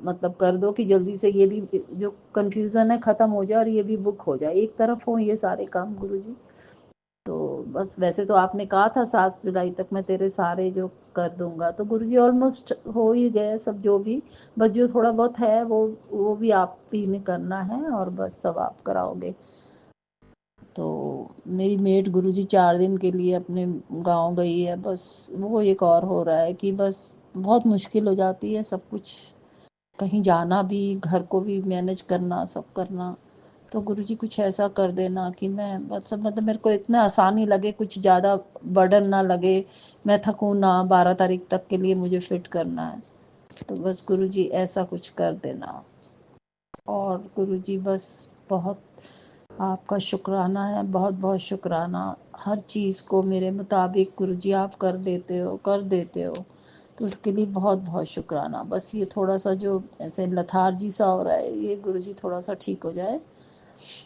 मतलब कर दो कि जल्दी से ये भी जो कंफ्यूजन है खत्म हो जाए, और ये भी बुक हो जाए, एक तरफ हो ये सारे काम गुरुजी। तो बस वैसे तो आपने कहा था 7 जुलाई तक मैं तेरे सारे जो कर दूंगा, तो गुरुजी ऑलमोस्ट हो ही गए सब, जो भी बस जो थोड़ा बहुत है वो भी आप ही ने करना है, और बस सब आप कराओगे। तो मेरी मेट गुरुजी 4 दिन के लिए अपने गांव गई है, बस वो एक और हो रहा है कि बस बहुत मुश्किल हो जाती है सब कुछ, कहीं जाना भी, घर को भी मैनेज करना, सब करना। तो गुरुजी कुछ ऐसा कर देना कि मैं बस मतलब मेरे को इतना आसानी लगे, कुछ ज़्यादा बर्डन ना लगे, मैं थकूँ ना, 12 तारीख तक के लिए मुझे फिट करना है। तो बस गुरुजी ऐसा कुछ कर देना। और गुरुजी बस बहुत आपका शुक्राना है, बहुत बहुत शुक्राना, हर चीज़ को मेरे मुताबिक गुरुजी आप कर देते हो, तो उसके लिए बहुत बहुत शुक्राना। बस ये थोड़ा सा जो ऐसे लथार्जी सा हो रहा है, ये गुरुजी थोड़ा सा ठीक हो जाए,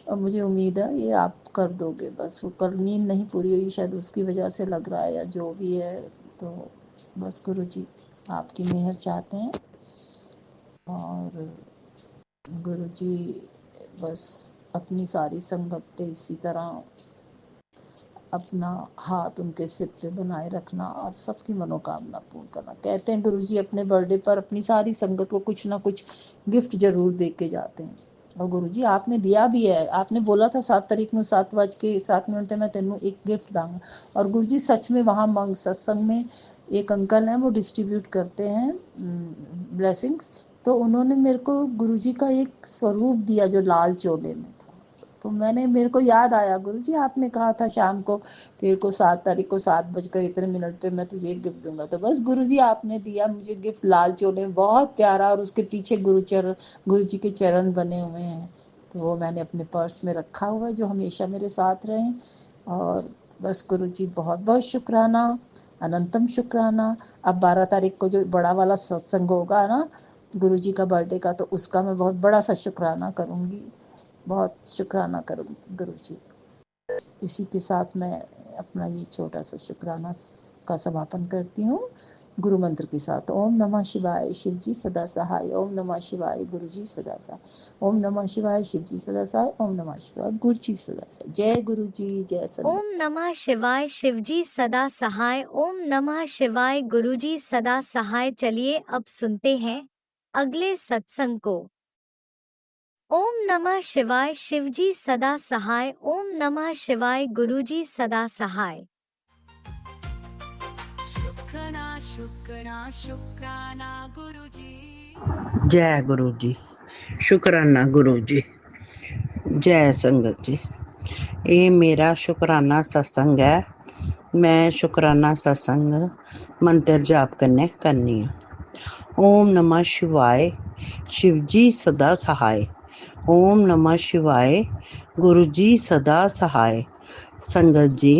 और मुझे उम्मीद है ये आप कर दोगे। बस वो कल नींद नहीं पूरी हुई, शायद उसकी वजह से लग रहा है, या जो भी है। तो बस गुरुजी आपकी मेहर चाहते हैं, और गुरुजी बस अपनी सारी संगत पे इसी तरह अपना हाथ उनके सिर पे बनाए रखना, और सबकी मनोकामना पूर्ण करना। कहते हैं गुरुजी अपने बर्थडे पर अपनी सारी संगत को कुछ ना कुछ गिफ्ट जरूर दे के जाते हैं, और गुरुजी आपने दिया भी है, आपने बोला था 7 तारीख में 7:07 मैं तेनू एक गिफ्ट दूंगा, और गुरुजी सच में वहाँ सत्संग में एक अंकल हैं, वो डिस्ट्रीब्यूट करते हैं ब्लेसिंग्स, तो उन्होंने मेरे को गुरुजी का एक स्वरूप दिया जो लाल चोले में था। तो मेरे को याद आया गुरुजी आपने कहा था शाम को तेरे को 7 तारीख को 7:00 पे मैं तुझे एक गिफ्ट दूंगा, तो बस गुरुजी आपने दिया मुझे गिफ्ट लाल चोले में, बहुत प्यारा, और उसके पीछे गुरुजी के चरण बने हुए हैं, तो वो मैंने अपने पर्स में रखा हुआ है, जो हमेशा मेरे साथ रहे। और बस गुरुजी बहुत बहुत शुक्राना, अनंतम शुक्राना। अब 12 तारीख को जो बड़ा वाला सत्संग होगा ना गुरुजी का बर्थडे का, तो उसका मैं बहुत बड़ा सा शुक्राना करूंगी, बहुत शुक्राना करूंगी गुरुजी। इसी के साथ मैं अपना ये छोटा सा शुक्राना का समापन करती हूँ गुरु मंत्र के साथ। ओम नमः शिवाय, शिव जी सदा सहाय। ओम नमः शिवाय, गुरु जी सदा सहाय। ओम नमः शिवाय, शिव जी सदा सहाय। ओम नमः शिवाय, गुरु जी सदा सहाय। जय गुरु जी, जय संत। ओम नमः शिवाय, शिवजी सदा सहाय। ओम नमः शिवाय, गुरुजी सदा सहाय। चलिए अब सुनते हैं अगले सत्संग को। ओम नमः शिवाय, शिवजी सदा सहाय। ओम नमः शिवाय, गुरुजी सदा सहाय। शुक्राना गुरुजी। जय गुरु जी, शुक्राना गुरु जी, जय संगत जी। ये मेरा शुक्राना सत्संग है, मैं शुक्राना सत्संग मंत्र जाप करनी है। ओम नमः शिवाय, शिव जी सदा सहाय। ओम नमः शिवाय, गुरु जी सदा सहाय। संगत जी,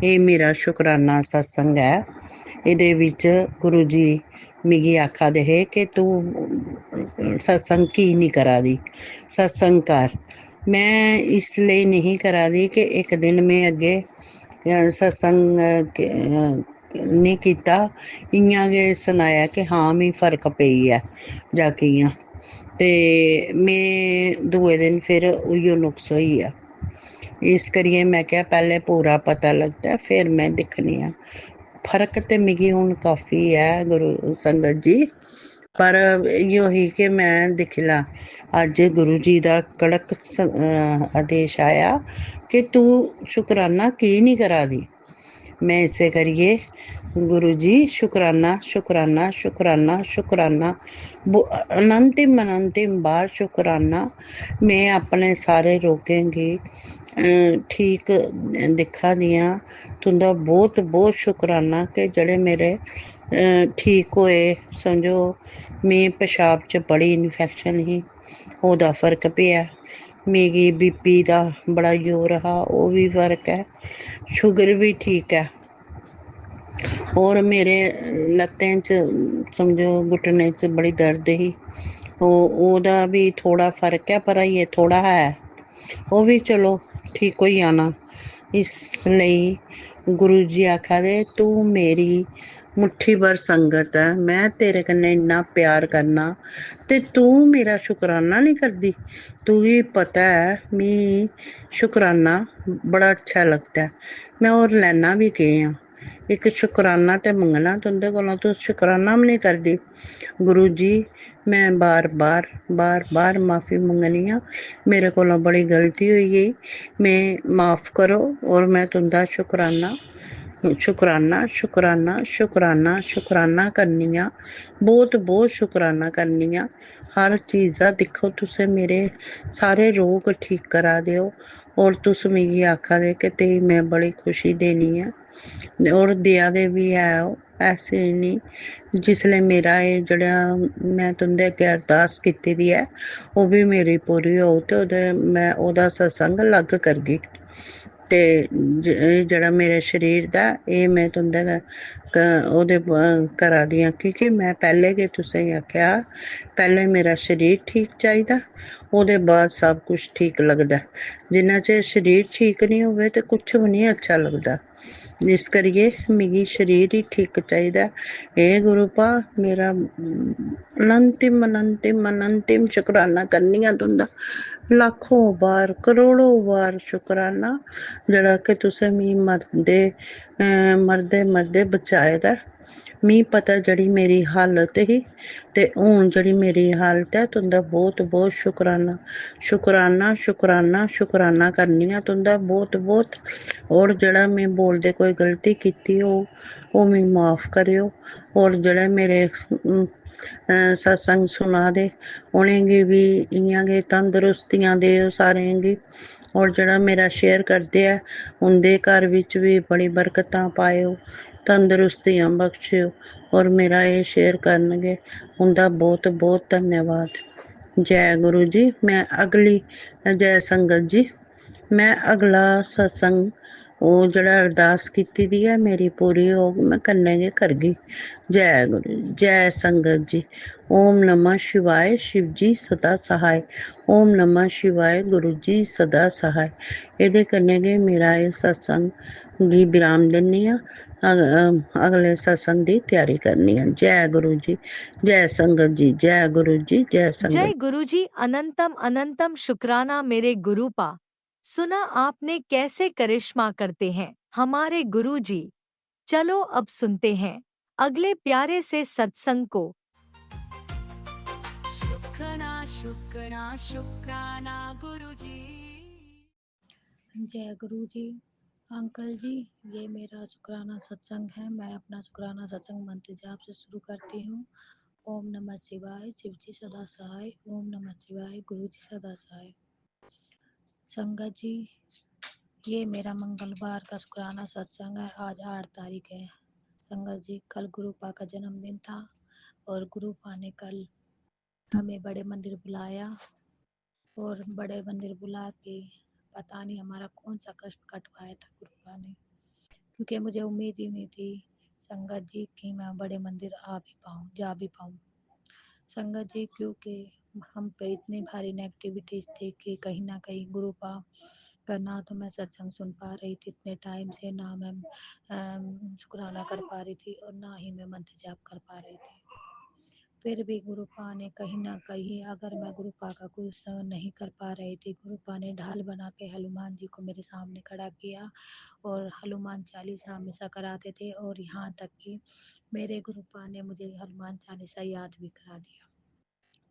ये मेरा शुक्राना सत्संग है, ਇਹਦੇ ਵਿੱਚ ਗੁਰੂ ਜੀ मिगी आखा दे हे कि तू सत्संग की नहीं करा दी, सत्संग कर। मैं इसलिए नहीं करा दी कि एक दिन में अगे सत्संग नहीं कीता, इ'यां गै सनाया कि हाँ मिगी फर्क पेई ऐ जाके इ'यां, ते में दूए दिन फिर उइयो नुक्स होई गेआ। इस करियै मैं क्या पैह्ले पूरा पता लगदा फिर मैं दिक्खनी आं। फर्क ते मिगी हुन काफी ऐ गुरु संगत जी, पर इ'यो ही कि मैं दिक्खी लै अज्ज गुरु जी दा कड़क आदेश आया कि तू शुकराना की नहीं करा दी। मैं इस्सै करियै गुरु जी शुकराना शुकराना शुकराना शुकराना अनंतिम अनंतिम बार शुकराना। मैं अपने सारे रोगें गी ठीक दिक्खा दी आं। तुं'दा बहुत बहुत शुकराना कि जेह्ड़े मेरे ठीक होए। समझो में पेशाब च बड़ी इन्फेक्शन ही, ओह्दा फर्क पेआ। मिगी बीपी दा बड़ा जोर हा, ओह् बी फर्क ऐ। शुगर भी ठीक ऐ। और मेरे लत्तें च समझो घुटने च बड़ी दर्द ही, ओह्दा भी थोड़ा फर्क ऐ, पर अजें थोड़ा है। ओह् बी चलो ठीक होई जाना। इसलेई गुरु जी आखा दे तू मेरी मुट्ठी भर संगत ऐ, मैं तेरे कन्नै इन्ना प्यार करना ते तू मेरा शुकराना नहीं करदी। तुगी पता है मी शुकराना बड़ा अच्छा लगदा है। मैं होर लैना भी केह् आं, इक शुकराना ते मंगना तुं'दे कोलों, तुस शुकराना भी नहीं करदी। गुरु जी मैं बार बार माफी मंगनी आं, मेरे कोलों बड़ी गलती होई गेई, मैं माफ करो। और मैं तुं'दा शुकराना शुकराना शुकराना शुकराना शुकराना करनी आं, बहुत बहुत शुकराना करनी आं। हर चीज़ दा दिक्खो तुसें मेरे सारे रोग ठीक करा दे ओ, और तुस मिगी आखा दे कि तेरी मैं बड़ी खुशी देनी ऐ, और देआ दे बी है ओ। ऐसे नहीं जिसलै मेरा एह् जेह्ड़ा मैं तुं'दे अग्गें अरदास कीती दी ऐ ओह् बी मेरी पूरी होग ते ओह्दे मैं ओह्दा सत्संग अलग करगी। ते जेह्ड़ा मेरे शरीर दा एह् मैं तुं'दे ओह्दे करा दी आं, क्योंकि मैं पैह्ले गै तुसेंगी आखेआ पैह्ले मेरा शरीर ठीक चाहिदा, ओह्दे बाद सब कुछ ठीक लगदा। जिन्ना चिर शरीर ठीक नहीं होवे ते कुछ भी नहीं अच्छा लगदा। इस करियै मिगी शरीर ही ठीक चाहिदा। हे गुरु पा मेरा अनंतिम अनंतिम अनंतिम शुकराना करनी आं तुं'दा, लाखों बार करोड़ों बार शुकराना, जेह्ड़ा कि तुसें मिगी मरदे मरदे बचाए दा। मिगी पता जेह्ड़ी मेरी हालत ही ते हून जेह्ड़ी मेरी हालत ऐ, तुं'दा बहुत बहुत शुकराना शुकराना शुकराना शुकराना करनी आं तुं'दा बहुत बहुत। और जेह्ड़ा मैं बोलदे कोई गलती कीती होग ओह् मिगी माफ करेओ। और जेह्ड़े मेरे सत्संग सुना दे उ'नेंगी बी इ'यां गै तंदरुस्तियां देओ सारें गी। और जेह्ड़ा मेरा शेयर करदे ऐ उं'दे घर बिच बी बड़ी बरकतां पाएओ, तंदरुस्तियां बख्शेओ। और मेरा एह् शेयर करनगे उं'दा बहुत बहुत धन्यवाद। जय गुरु जी। मैं अगली जय संगत जी, मैं अगला सत्संग ओह् जेह्ड़ा अरदास कीती दी ऐ मेरी पूरी होग, मैं कन्नै गै करगी। जय गुरु जी, जय संगत जी। ओम नमः शिवाय, शिव जी सदा सहाय। ओम नमः शिवाय, गुरु जी सदा सहाय। एह्दे कन्नै गै मेरा एह् सत्संग गी विराम दिन्नी आं। अगले सत्संग दी त्यारी करनी आं। जय गुरु जी, जय संगत जी, जय गुरु जी, जय संगत। जय गुरुजी अनंतम अनंतम शुक्राना मेरे गुरुपा। सुना आपने कैसे करिश्मा करते हैं हमारे गुरुजी। चलो अब सुनते हैं अगले प्यारे से सत्संग को। शुक्राना शुक्राना शुक्राना गुरुजी। जय गुरु जी। अंकल जी, ये मेरा शुक्राना सत्संग है। मैं अपना शुक्राना सत्संग मंत्र जाप से शुरू करती हूँ। ओम नमः शिवाय, शिव जी सदा सहाय। ओम नमः शिवाय, गुरु जी सदा सहाय। संगत जी, ये मेरा मंगलवार का शुक्राना सत्संग है। आज 8 तारीख है। संगत जी, कल गुरुपा का जन्मदिन था और गुरुपा ने कल हमें बड़े मंदिर बुलाया, और बड़े मंदिर बुला के पता नहीं हमारा कौन सा कष्ट कटवाया था गुरुपा ने, क्योंकि मुझे उम्मीद ही नहीं थी संगत जी कि मैं बड़े मंदिर जा भी पाऊँ। संगत जी क्योंकि हम पे इतनी भारी नेगेटिविटीज थी कि कहीं ना कहीं गुरु का ना तो मैं सत्संग सुन पा रही थी इतने टाइम से, ना मैं शुक्राना कर पा रही थी और ना ही मैं मंत्र जाप कर पा रही थी। फिर भी गुरुपा ने कहीं ना कहीं, अगर मैं गुरुपा का कुछ नहीं कर पा रही थी, गुरुपा ने ढाल बना के हनुमान जी को मेरे सामने खड़ा किया और हनुमान चालीसा हमेशा कराते थे। और यहाँ तक कि मेरे गुरुपा ने मुझे हनुमान चालीसा याद भी करा दिया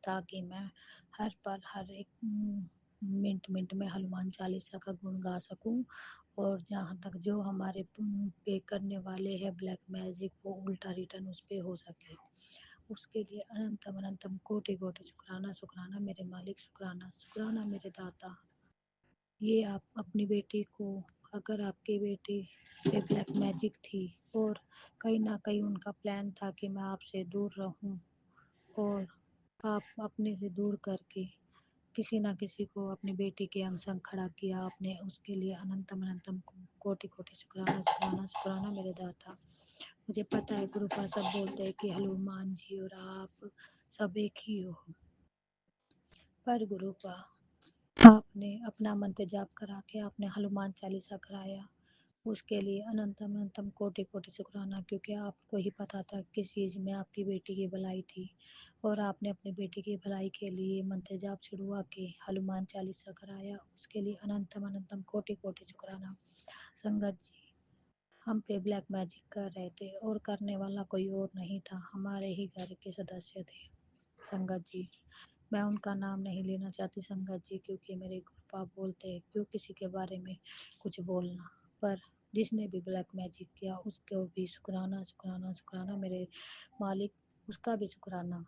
ताकि मैं हर पल हर एक मिनट मिनट में हनुमान चालीसा का गुण गा सकूं। और जहाँ तक जो हमारे पे करने वाले हैं ब्लैक मैजिक, वो उल्टा रिटर्न उस पे हो सके, उसके लिए अनंतम अनंतम कोटि कोटि शुक्राना। शुक्राना मेरे मालिक, शुक्राना शुक्राना मेरे दाता। ये आप अपनी बेटी को, अगर आपकी बेटी पे ब्लैक मैजिक थी और कहीं ना कहीं उनका प्लान था कि मैं आपसे दूर रहूं, और आप अपने से दूर करके किसी ना किसी को अपनी बेटी के अंग संग खड़ा किया आपने, उसके लिए अनंतम अनंतम कोटि कोटि शुक्राना शुक्राना शुक्राना मेरे दाता। मुझे पता है गुरुपा सब बोलते हैं कि हनुमान जी और आप सब एक ही हो, पर गुरुपा आपने अपना मंत्र जाप करा के आपने हनुमान चालीसा कराया, उसके लिए अनंतम अनंतम कोटि कोटि शुक्राना। क्योंकि आपको ही पता था किस चीज़ में आपकी बेटी की भलाई थी और आपने अपनी बेटी की भलाई के लिए मंत्र जाप छुड़वा के हनुमान चालीसा कराया, उसके लिए अनंतम अनंतम कोटि कोटि शुक्राना। संगत जी हम पे ब्लैक मैजिक कर रहे थे और करने वाला कोई और नहीं था, हमारे ही घर के सदस्य थे। संगत जी मैं उनका नाम नहीं लेना चाहती संगत जी, क्योंकि मेरे गुरुपा बोलते हैं क्यों किसी के बारे में कुछ बोलना, पर जिसने भी ब्लैक मैजिक किया उसको भी शुक्राना शुक्राना शुक्राना मेरे मालिक, उसका भी शुक्राना।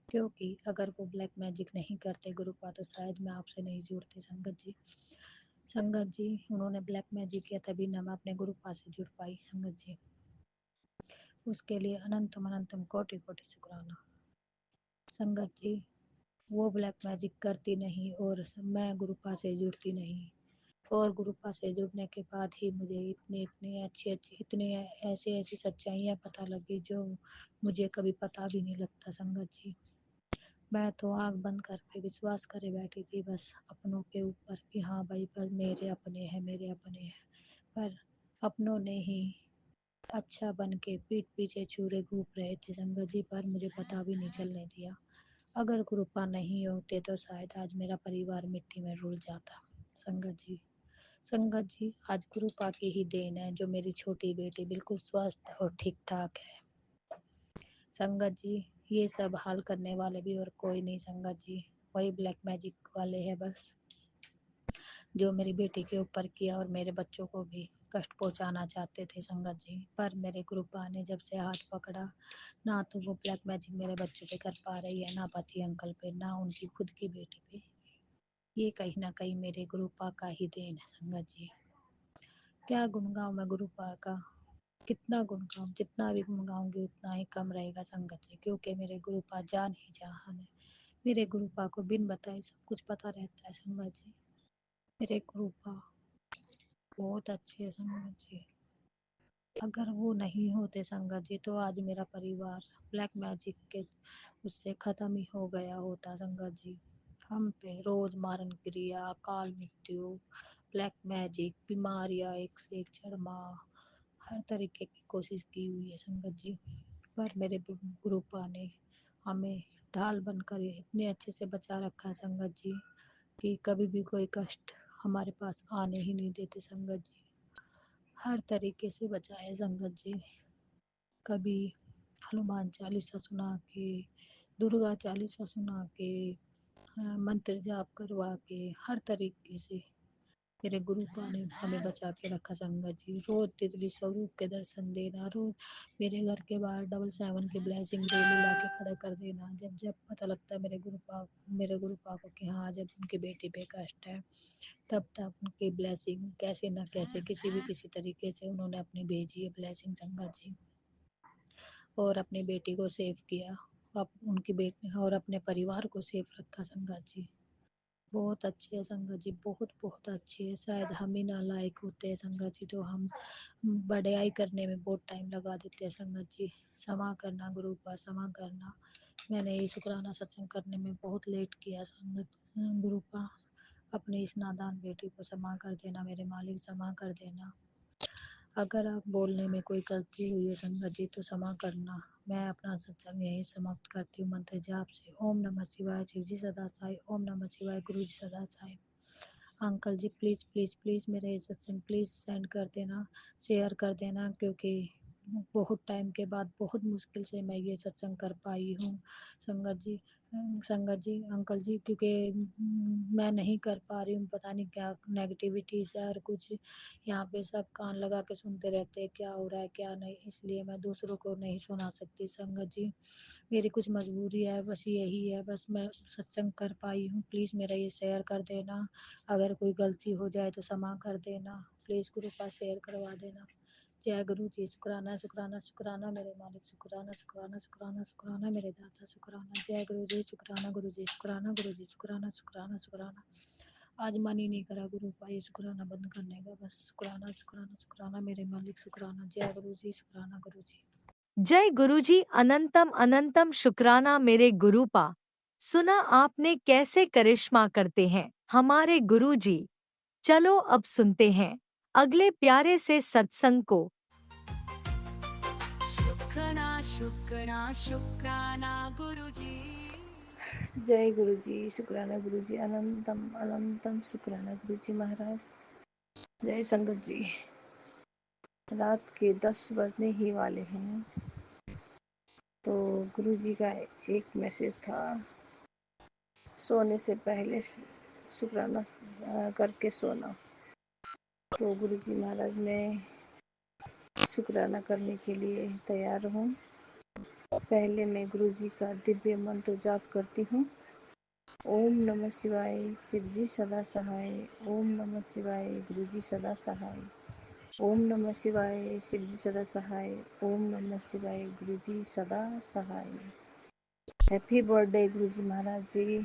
क्योंकि अगर वो ब्लैक मैजिक नहीं करते गुरुपा तो शायद मैं आपसे नहीं जुड़ती संगत जी। संगत जी उन्होंने ब्लैक मैजिक किया तभी ना मैं अपने गुरुपा से जुड़ पाई संगत जी, उसके लिए अनंतम अनंतम कोटि कोटि शुक्राना। संगत जी वो ब्लैक मैजिक करती नहीं और मैं गुरुपा से जुड़ती नहीं, और गुरुपा से जुड़ने के बाद ही मुझे इतनी इतनी अच्छी अच्छी इतनी ऐसी ऐसी सच्चाइयाँ पता लगी जो मुझे कभी पता भी नहीं लगता संगत जी। मैं तो आँख बंद करके विश्वास करे बैठी थी बस अपनों के ऊपर कि हाँ भाई बस मेरे अपने हैं मेरे अपने हैं, पर अपनों ने ही अच्छा बन के पीठ पीछे छुरे घूम रहे थे संगत जी, पर मुझे पता भी नहीं चलने दिया। अगर गुरुपा नहीं होते तो शायद आज मेरा परिवार मिट्टी में रुल जाता संगत जी। संगत जी आज गुरुपा की ही देन है जो मेरी छोटी बेटी बिल्कुल स्वस्थ और ठीक ठाक है संगत जी। ये सब हाल करने वाले भी और कोई नहीं संगत जी, वही ब्लैक मैजिक वाले हैं बस, जो मेरी बेटी के ऊपर किया और मेरे बच्चों को भी कष्ट पहुंचाना चाहते थे संगत जी। पर मेरे गुरुपा ने जब से हाथ पकड़ा, ना तो वो ब्लैक मैजिक मेरे बच्चों पे कर पा रही है, ना पति अंकल पे, ना उनकी खुद की बेटी पे। ये कहीं ना कहीं मेरे गुरुपा का ही देन है संगत जी। क्या गुण गाऊं मैं गुरुपा का, कितना गुण गाऊं, जितना भी गुण गाऊंगी उतना ही कम रहेगा संगत जी, क्योंकि मेरे गुरुपा जान ही जहान है। मेरे गुरुपा को बिन बताए सब कुछ पता रहता है संगत जी। मेरे गुरुपा बहुत अच्छे हैं संगत जी। अगर वो नहीं होते संगत जी तो आज मेरा परिवार ब्लैक मैजिक के उससे ख़त्म ही हो गया होता संगत जी। हम पे रोज मारन क्रिया, अकाल मृत्यु, ब्लैक मैजिक, बीमारियां एक से एक चढ़मा, हर तरीके की कोशिश की हुई है संगत जी। पर मेरे गुरुपा ने हमें ढाल बनकर इतने अच्छे से बचा रखा है संगत जी कि कभी भी कोई कष्ट हमारे पास आने ही नहीं देते संगत जी। हर तरीके से बचाए संगत जी, कभी हनुमान चालीसा सुना के, दुर्गा चालीसा सुना के, मंत्र जाप करवा के, हर तरीके से मेरे गुरुपा ने हमें बचा के रखा संगत जी। रोज तितली स्वरूप के दर्शन देना, रोज मेरे घर के बाहर 777 की ब्लेसिंग रैली ला के खड़ा कर देना, जब जब पता लगता है मेरे गुरुपा को कि हाँ जब उनकी बेटी पे कष्ट है, तब तब उनकी ब्लेसिंग कैसे ना कैसे किसी भी किसी तरीके से उन्होंने अपनी भेजी है ब्लेसिंग संगत जी, और अपनी बेटी को सेव किया, अब उनकी बेटी और अपने परिवार को सेफ रखा संगत जी। बहुत अच्छी है संगत जी, बहुत बहुत अच्छी है। शायद हम ही नालायक होते हैं संगत जी, तो हम बढ़ियाई करने में बहुत टाइम लगा देते हैं संगत जी। क्षमा करना गुरु का, क्षमा करना। मैंने ये शुक्राना सत्संग करने में बहुत लेट किया संगत गुरु का। अपनी इस नादान बेटी को क्षमा कर देना, मेरे मालिक क्षमा कर देना। अगर आप बोलने में कोई गलती हुई है संगत जी तो क्षमा करना। मैं अपना सत्संग यही समाप्त करती हूँ मंत्र जाप से। ओम नमः शिवाय, शिव जी सदा साई। ओम नमः शिवाय, गुरु जी सदा साई। Uncle ji please please please मेरा ये सत्संग प्लीज़ सेंड कर देना, शेयर कर देना, क्योंकि बहुत टाइम के बाद बहुत मुश्किल से मैं ये सत्संग कर पाई हूँ संगत जी। संगत जी अंकल जी, क्योंकि मैं नहीं कर पा रही हूँ, पता नहीं क्या नेगेटिविटी से और कुछ यहाँ पे सब कान लगा के सुनते रहते हैं क्या हो रहा है क्या नहीं, इसलिए मैं दूसरों को नहीं सुना सकती संगत जी। मेरी कुछ मजबूरी है, बस यही है, बस मैं सत्संग कर पाई हूँ। प्लीज़ मेरा ये शेयर कर देना। अगर कोई गलती हो जाए तो क्षमा कर देना। प्लीज़ गुरु का शेयर करवा देना। जय गुरु जी। शुक्राना शुक्राना शुक्राना मेरे मालिक, शुक्राना शुक्राना शुक्राना शुक्राना मेरे दाता, शुक्राना। जय गुरु जी। शुक्राना गुरु जी, शुक्राना गुरु जी, शुक्राना शुक्राना शुक्राना। आज मन ही नहीं करा गुरु का ये शुक्राना बंद करने का, बस शुक्राना शुक्राना शुक्राना मेरे मालिक, शुक्राना। जय गुरु जी। शुक्राना गुरु जी। जय गुरुजी। अनंतम अनंतम शुक्राना मेरे गुरुपा। सुना आपने कैसे करिश्मा करते हैं हमारे गुरुजी। चलो अब सुनते हैं अगले प्यारे से सत्संग को। शुक्राना शुक्राना शुक्राना गुरुजी। जय गुरु जी, शुक्राना गुरु जी, अनंतम अनंतम शुक्राना गुरु जी महाराज। जय संगत जी। रात के 10 बजने ही वाले हैं, तो गुरु जी का एक मैसेज था, सोने से पहले शुक्राना करके सोना। तो गुरु जी महाराज मैं शुक्राना करने के लिए तैयार हूँ। पहले मैं गुरु जी का दिव्य मंत्र जाप करती हूँ। ओम नमः शिवाय, शिव जी सदा सहाय। ओम नमः शिवाय, गुरु जी सदा सहाय। ओम नमः शिवाय, शिव जी सदा सहाय। ओम नमः शिवाय, गुरु जी सदा सहाय। हैप्पी बर्थडे गुरु जी महाराज जी।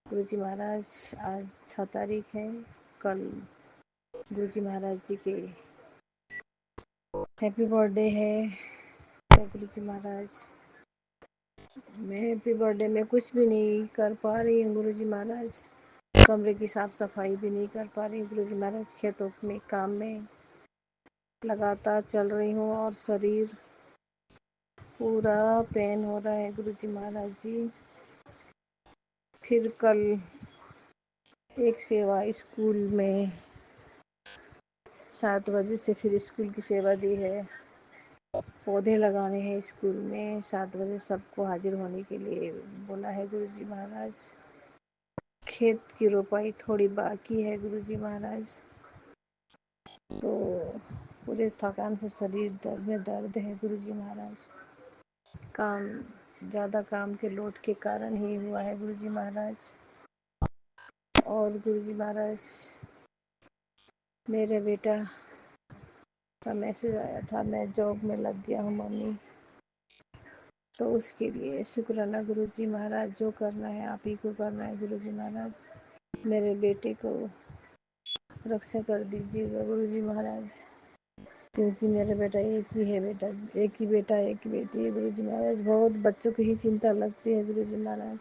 गुरु जी महाराज आज 6 तारीख है, कल गुरु जी महाराज जी के हैप्पी बर्थडे है। गुरु जी महाराज मैं हैप्पी बर्थडे में कुछ भी नहीं कर पा रही हूँ गुरु जी महाराज। कमरे की साफ सफाई भी नहीं कर पा रही हूँ गुरु जी महाराज। खेतों में काम में लगातार चल रही हूँ और शरीर पूरा पेन हो रहा है गुरु जी महाराज जी। फिर कल एक सेवा स्कूल में 7 बजे से फिर स्कूल की सेवा दी है। पौधे लगाने हैं स्कूल में, 7 बजे सबको हाजिर होने के लिए बोला है गुरु जी महाराज। खेत की रोपाई थोड़ी बाकी है गुरु जी महाराज। तो पूरे थकान से शरीर दर्द में दर्द है गुरु जी महाराज। काम ज़्यादा काम के लोड के कारण ही हुआ है गुरु जी महाराज। और गुरु जी महाराज मेरे बेटा का मैसेज आया था, मैं जॉब में लग गया हूँ मम्मी, तो उसके लिए शुक्राना गुरु जी महाराज। जो करना है आप ही को करना है गुरु जी महाराज। मेरे बेटे को रक्षा कर दीजिएगा गुरु जी महाराज, क्योंकि मेरा बेटा एक ही है, एक ही बेटा एक ही बेटी है गुरु जी महाराज। बहुत बच्चों की ही चिंता लगती है गुरु जी महाराज।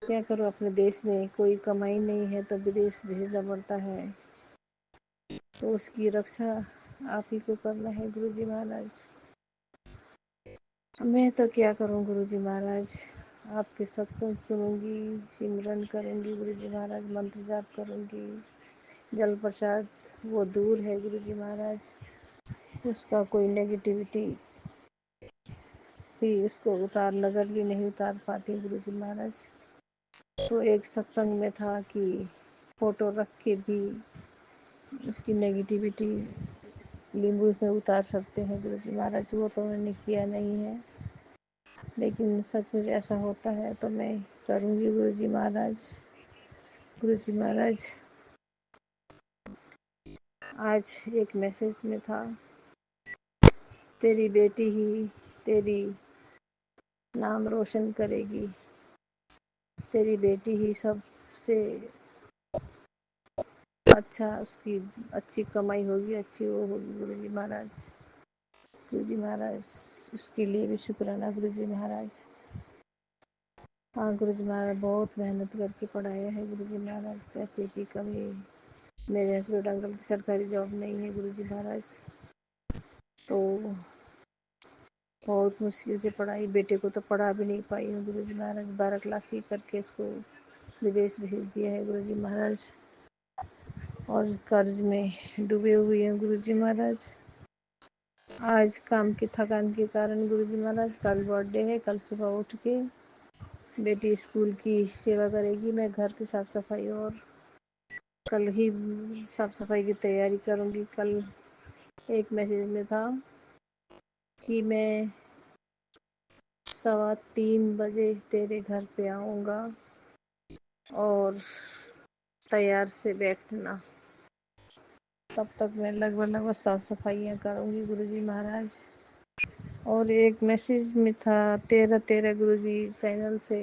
क्या करो, अपने देश में कोई कमाई नहीं है तो विदेश भेजना पड़ता है, तो उसकी रक्षा आप ही को करना है गुरु जी महाराज। मैं तो क्या करूं गुरु जी महाराज, आपके सत्संग सुनूंगी, सिमरन करूंगी गुरु जी महाराज, मंत्र जाप करूंगी। जल प्रसाद वो दूर है गुरु जी महाराज, उसका कोई नेगेटिविटी भी उसको नज़र भी नहीं उतार पाती गुरु जी महाराज। तो एक सत्संग में था कि फोटो रख के भी उसकी नेगेटिविटी नींबू में उतार सकते हैं गुरु जी महाराज। वो तो मैंने किया नहीं है, लेकिन सचमुच ऐसा होता है तो मैं करूँगी गुरु जी महाराज। गुरु जी महाराज आज एक मैसेज में था, तेरी बेटी ही तेरी नाम रोशन करेगी, तेरी बेटी ही सब से अच्छा उसकी अच्छी कमाई होगी, अच्छी वो होगी गुरु जी महाराज। गुरु जी महाराज उसके लिए भी शुक्राना गुरु जी महाराज। हाँ गुरु जी महाराज बहुत मेहनत करके पढ़ाया है गुरु जी महाराज, पैसे की कमी। मेरे हस्बैंड अंकल की सरकारी जॉब नहीं है गुरु जी महाराज, तो बहुत मुश्किल से पढ़ाई, बेटे को तो पढ़ा भी नहीं पाई हूँ गुरु जी महाराज। 12 क्लास ही करके उसको विदेश भेज दिया है गुरु जी महाराज, और कर्ज में डूबे हुए हैं गुरु जी महाराज। आज काम की थकान के कारण गुरु जी महाराज, कल बर्थडे है, कल सुबह उठ के बेटी स्कूल की सेवा करेगी, मैं घर की साफ सफाई और कल ही साफ सफाई की तैयारी करूँगी। कल एक मैसेज में था कि मैं 3:15 बजे तेरे घर पे आऊँगा और तैयार से बैठना। तब तक मैं लगभग साफ सफाइयाँ करूँगी गुरु जी महाराज। और एक मैसेज में था 13 गुरु जी चैनल से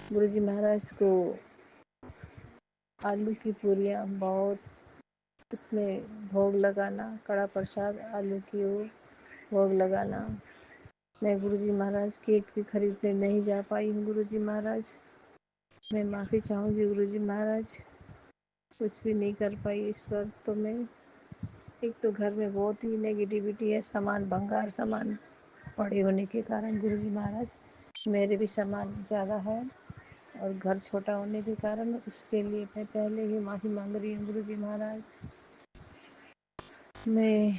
गुरु जी महाराज को आलू की पूरियाँ बहुत, उसमें भोग लगाना, कड़ा प्रसाद आलू की हो भोग लगाना। मैं गुरु जी महाराज केक भी खरीदने नहीं जा पाई हूँ गुरु जी महाराज, मैं माफ़ी चाहूँगी गुरु जी महाराज, कुछ भी नहीं कर पाई इस वक्त। तो मैं, एक तो घर में बहुत ही नेगेटिविटी है, सामान भंगार सामान पड़े होने के कारण गुरु जी महाराज, मेरे भी सामान ज़्यादा है और घर छोटा होने के कारण उसके लिए मैं पहले ही माफ़ी मांग रही हूँ गुरु जी महाराज। मैं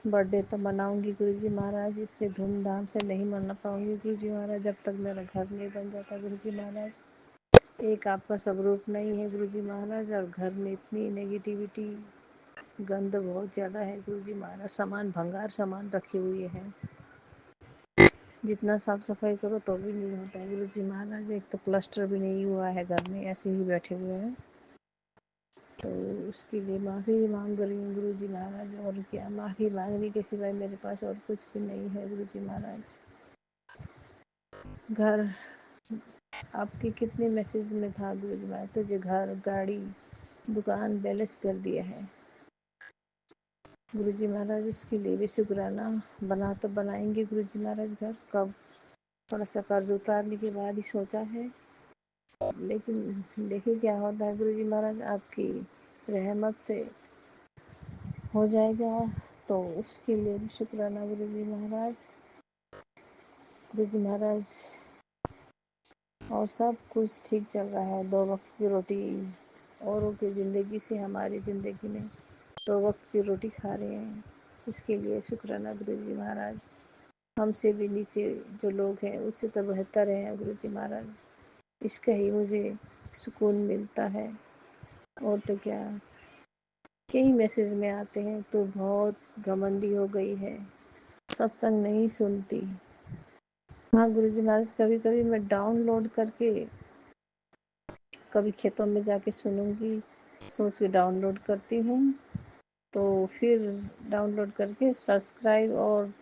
बर्थडे तो मनाऊंगी गुरु जी महाराज, इतने धूमधाम से नहीं मना पाऊंगी गुरु जी महाराज जब तक मेरा घर नहीं बन जाता गुरु जी महाराज। एक आपका स्वरूप नहीं है गुरु जी महाराज, और घर में इतनी नेगेटिविटी, गंद बहुत ज़्यादा है गुरु जी महाराज, सामान भंगार सामान रखे हुए हैं, जितना साफ सफाई करो तो भी नहीं होता है गुरु जी महाराज। एक तो प्लास्टर भी नहीं हुआ है, घर में ऐसे ही बैठे हुए हैं, तो उसके लिए माफ़ी मांग रही हूँ गुरु जी महाराज। और क्या, माफ़ी मांगने के सिवाय मेरे पास और कुछ भी नहीं है गुरु जी महाराज। घर, आपके कितने मैसेज में था गुरु जी महाराज, तुझे घर गाड़ी दुकान बैलेंस कर दिया है गुरु जी महाराज, उसके लिए भी शुक्राना। बना तो बनाएंगे गुरु जी महाराज घर, कब, थोड़ा सा कर्ज उतारने के बाद ही सोचा है, लेकिन देखिए क्या होता है गुरु जी महाराज, आपकी रहमत से हो जाएगा, तो उसके लिए भी शुक्राना गुरु जी महाराज। गुरु जी महाराज और सब कुछ ठीक चल रहा है, 2 वक्त की रोटी, औरों की ज़िंदगी से हमारी ज़िंदगी में 2 वक्त की रोटी खा रहे हैं, उसके लिए शुक्राना गुरु जी महाराज। हमसे भी नीचे जो लोग हैं उससे तो बेहतर हैं गुरु जी महाराज, इसका ही मुझे सुकून मिलता है। और तो क्या, कई मैसेज में आते हैं तो बहुत घमंडी हो गई है, सत्संग नहीं सुनती। हाँ गुरु जी महाराज, कभी कभी मैं डाउनलोड करके, कभी खेतों में जाके सुनूंगी सोच के डाउनलोड करती हूँ, तो फिर डाउनलोड करके सब्सक्राइब और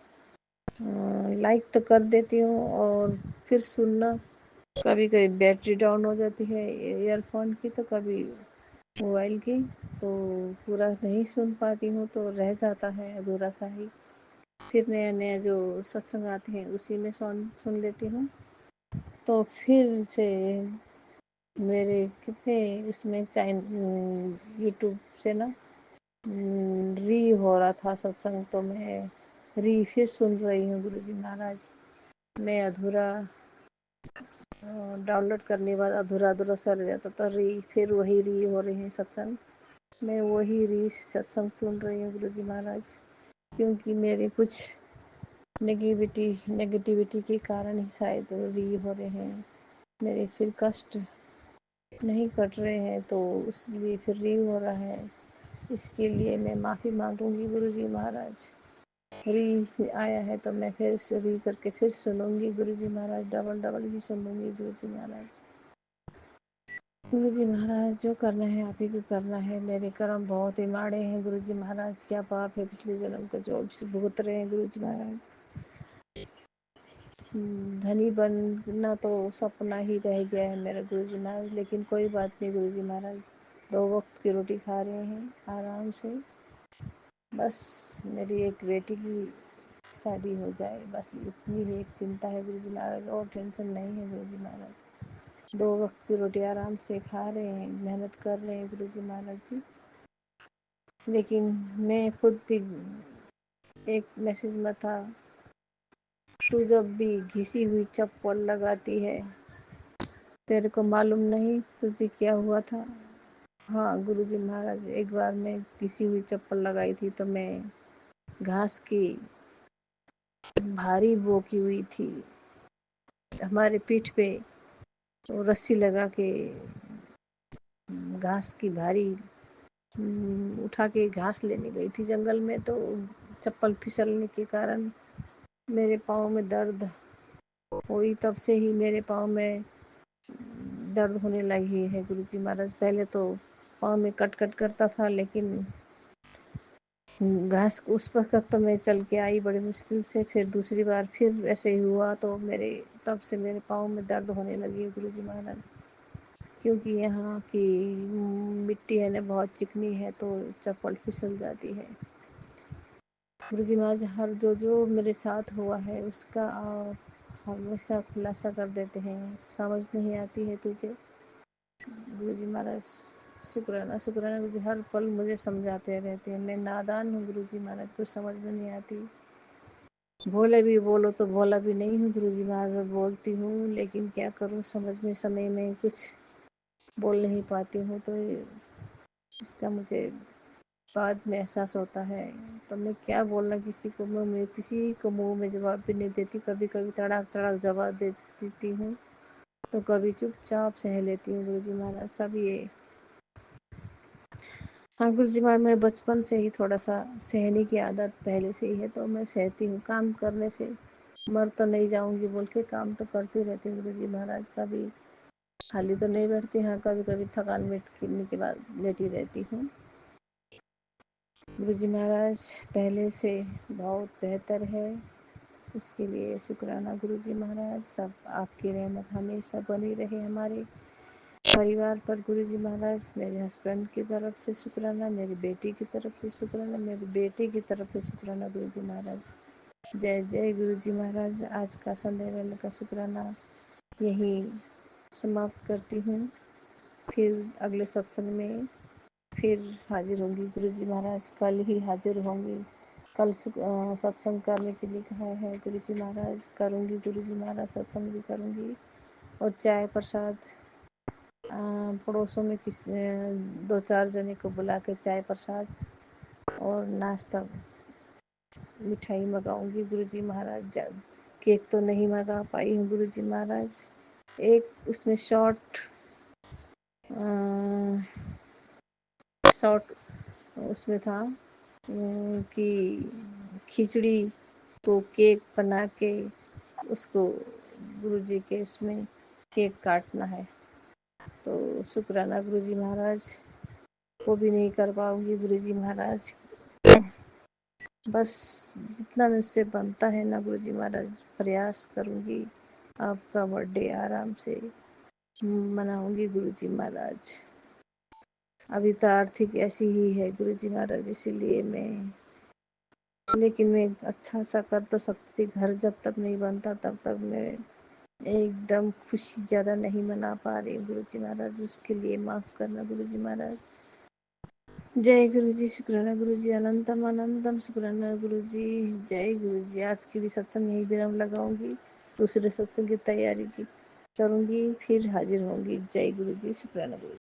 लाइक तो कर देती हूँ, और फिर सुनना, कभी कभी बैटरी डाउन हो जाती है ईयरफोन की, तो कभी मोबाइल की, तो पूरा नहीं सुन पाती हूँ, तो रह जाता है अधूरा सा ही। फिर नया नया जो सत्संग आते हैं उसी में सुन लेती हूँ। तो फिर से मेरे कितने इसमें यूट्यूब से ना री हो रहा था सत्संग, तो मैं री फिर सुन रही हूँ गुरु जी महाराज। मैं अधूरा डाउनलोड करने के बाद अधूरा अधूरा सा रह जाता था, री फिर वही री हो रहे हैं सत्संग, मैं वही री सत्संग सुन रही हूँ गुरु जी महाराज, क्योंकि मेरे कुछ नेगेटिविटी के कारण ही शायद री हो रहे हैं, मेरे फिर कष्ट नहीं कट रहे हैं, तो इसलिए फिर री हो रहा है। इसके लिए मैं माफ़ी मांगूंगी गुरु जी महाराज। री आया है तो मैं फिर से री करके फिर सुनूंगी गुरु जी महाराज, डबल डबल ही सुनूंगी गुरु जी महाराज। गुरु जी महाराज, जो करना है आप ही को करना है, मेरे कर्म बहुत ही माड़े हैं गुरु जी महाराज, क्या पाप है पिछले जन्म का जो भुगत रहे हैं गुरु जी महाराज। धनी बनना तो सपना ही रह गया है मेरा गुरुजी महाराज, लेकिन कोई बात नहीं गुरुजी महाराज, 2 वक्त की रोटी खा रहे हैं आराम से। बस मेरी एक बेटी की शादी हो जाए, बस इतनी ही एक चिंता है गुरुजी महाराज, और टेंशन नहीं है गुरुजी महाराज। 2 वक्त की रोटी आराम से खा रहे हैं, मेहनत कर रहे हैं गुरुजी महाराज जी। लेकिन मैं खुद भी एक मैसेज में था, तू जब भी घिसी हुई चप्पल लगाती है, तेरे को मालूम नहीं तुझे क्या हुआ था? हाँ गुरुजी महाराज, एक बार मैं घिसी हुई चप्पल लगाई थी तो मैं घास की भारी बोकी हुई थी, हमारे पीठ पे तो रस्सी लगा के घास की भारी उठा के घास लेने गई थी जंगल में, तो चप्पल फिसलने के कारण मेरे पाँव में दर्द हुई। तब से ही मेरे पाँव में दर्द होने लगी है गुरुजी महाराज। पहले तो पाँव में कट कट करता था, लेकिन घास उस पर तो मैं चल के आई बड़ी मुश्किल से, फिर दूसरी बार फिर ऐसे ही हुआ तो मेरे तब से मेरे पाँव में दर्द होने लगी है गुरुजी महाराज। क्योंकि यहाँ की मिट्टी है ना बहुत चिकनी है, तो चप्पल फिसल जाती है। गुरुजी महाराज हर जो मेरे साथ हुआ है उसका आप हमेशा खुलासा कर देते हैं, समझ नहीं आती है तुझे गुरुजी महाराज। शुक्राना शुक्राना गुरुजी, हर पल मुझे समझाते रहते हैं। मैं नादान हूँ गुरुजी महाराज, कुछ समझ में नहीं आती। भोले भी बोलो तो भोला भी नहीं हूँ गुरुजी महाराज, मैं बोलती हूँ लेकिन क्या करूँ, समझ में समय में कुछ बोल नहीं पाती हूँ, तो इसका मुझे बाद में एहसास होता है। तो मैं क्या बोलना किसी को, मैं किसी को मुँह में जवाब भी नहीं देती। कभी कभी तड़ाक तड़ाक जवाब दे देती हूँ, तो कभी चुपचाप सह लेती हूँ गुरुजी महाराज। सब ये हाँ गुरुजी महाराज, मैं बचपन से ही थोड़ा सा सहने की आदत पहले से ही है, तो मैं सहती हूँ। काम करने से मर तो नहीं जाऊंगी बोल के काम तो करती रहती हूँ गुरुजी महाराज। कभी खाली तो नहीं बैठती, हाँ कभी कभी थकान मिटने के बाद लेटी रहती हूँ गुरुजी महाराज। पहले से बहुत बेहतर है, उसके लिए शुक्राना गुरुजी महाराज। सब आपकी रहमत हमेशा बनी रहे हमारे परिवार पर गुरुजी महाराज। मेरे हस्बैंड की तरफ से शुक्राना, मेरी बेटी की तरफ से शुक्राना, मेरी बेटी की तरफ से शुक्राना गुरुजी महाराज। जय जय गुरुजी महाराज। आज का संडे वाले का शुक्राना यही समाप्त करती हूँ, फिर अगले सत्संग में फिर हाजिर होंगी गुरुजी महाराज। कल ही हाजिर होंगी, कल सत्संग करने के लिए कहा है गुरुजी महाराज। करूँगी गुरुजी महाराज, सत्संग भी करूँगी, और चाय प्रसाद पड़ोसों में 2-4 जने को बुला के चाय प्रसाद और नाश्ता मिठाई मंगाऊंगी गुरुजी महाराज। केक तो नहीं मंगा पाई हूँ गुरुजी महाराज। एक उसमें शॉर्ट उसमें था कि खिचड़ी को केक बना के उसको गुरुजी के उसमें केक काटना है, तो शुक्राना गुरुजी महाराज, वो भी नहीं कर पाऊंगी गुरुजी महाराज। बस जितना मुझसे बनता है ना गुरुजी महाराज, प्रयास करूंगी आपका बर्थडे आराम से मनाऊंगी गुरुजी महाराज। अभी तो आर्थिक ऐसी ही है गुरुजी महाराज, इसीलिए लेकिन मैं अच्छा सा कर तो सकती। घर जब तक नहीं बनता तब तक मैं एकदम खुशी ज़्यादा नहीं मना पा रही गुरुजी महाराज, उसके लिए माफ़ करना गुरुजी महाराज। जय गुरुजी, शुक्राना गुरुजी, अनंतम अनंतम शुक्राना गुरुजी। जय गुरुजी। आज के लिए सत्संग यही विराम लगाऊंगी, दूसरे सत्संग की तैयारी की करूंगी, फिर हाजिर होंगी। जय गुरुजी, शुक्राना गुरुजी।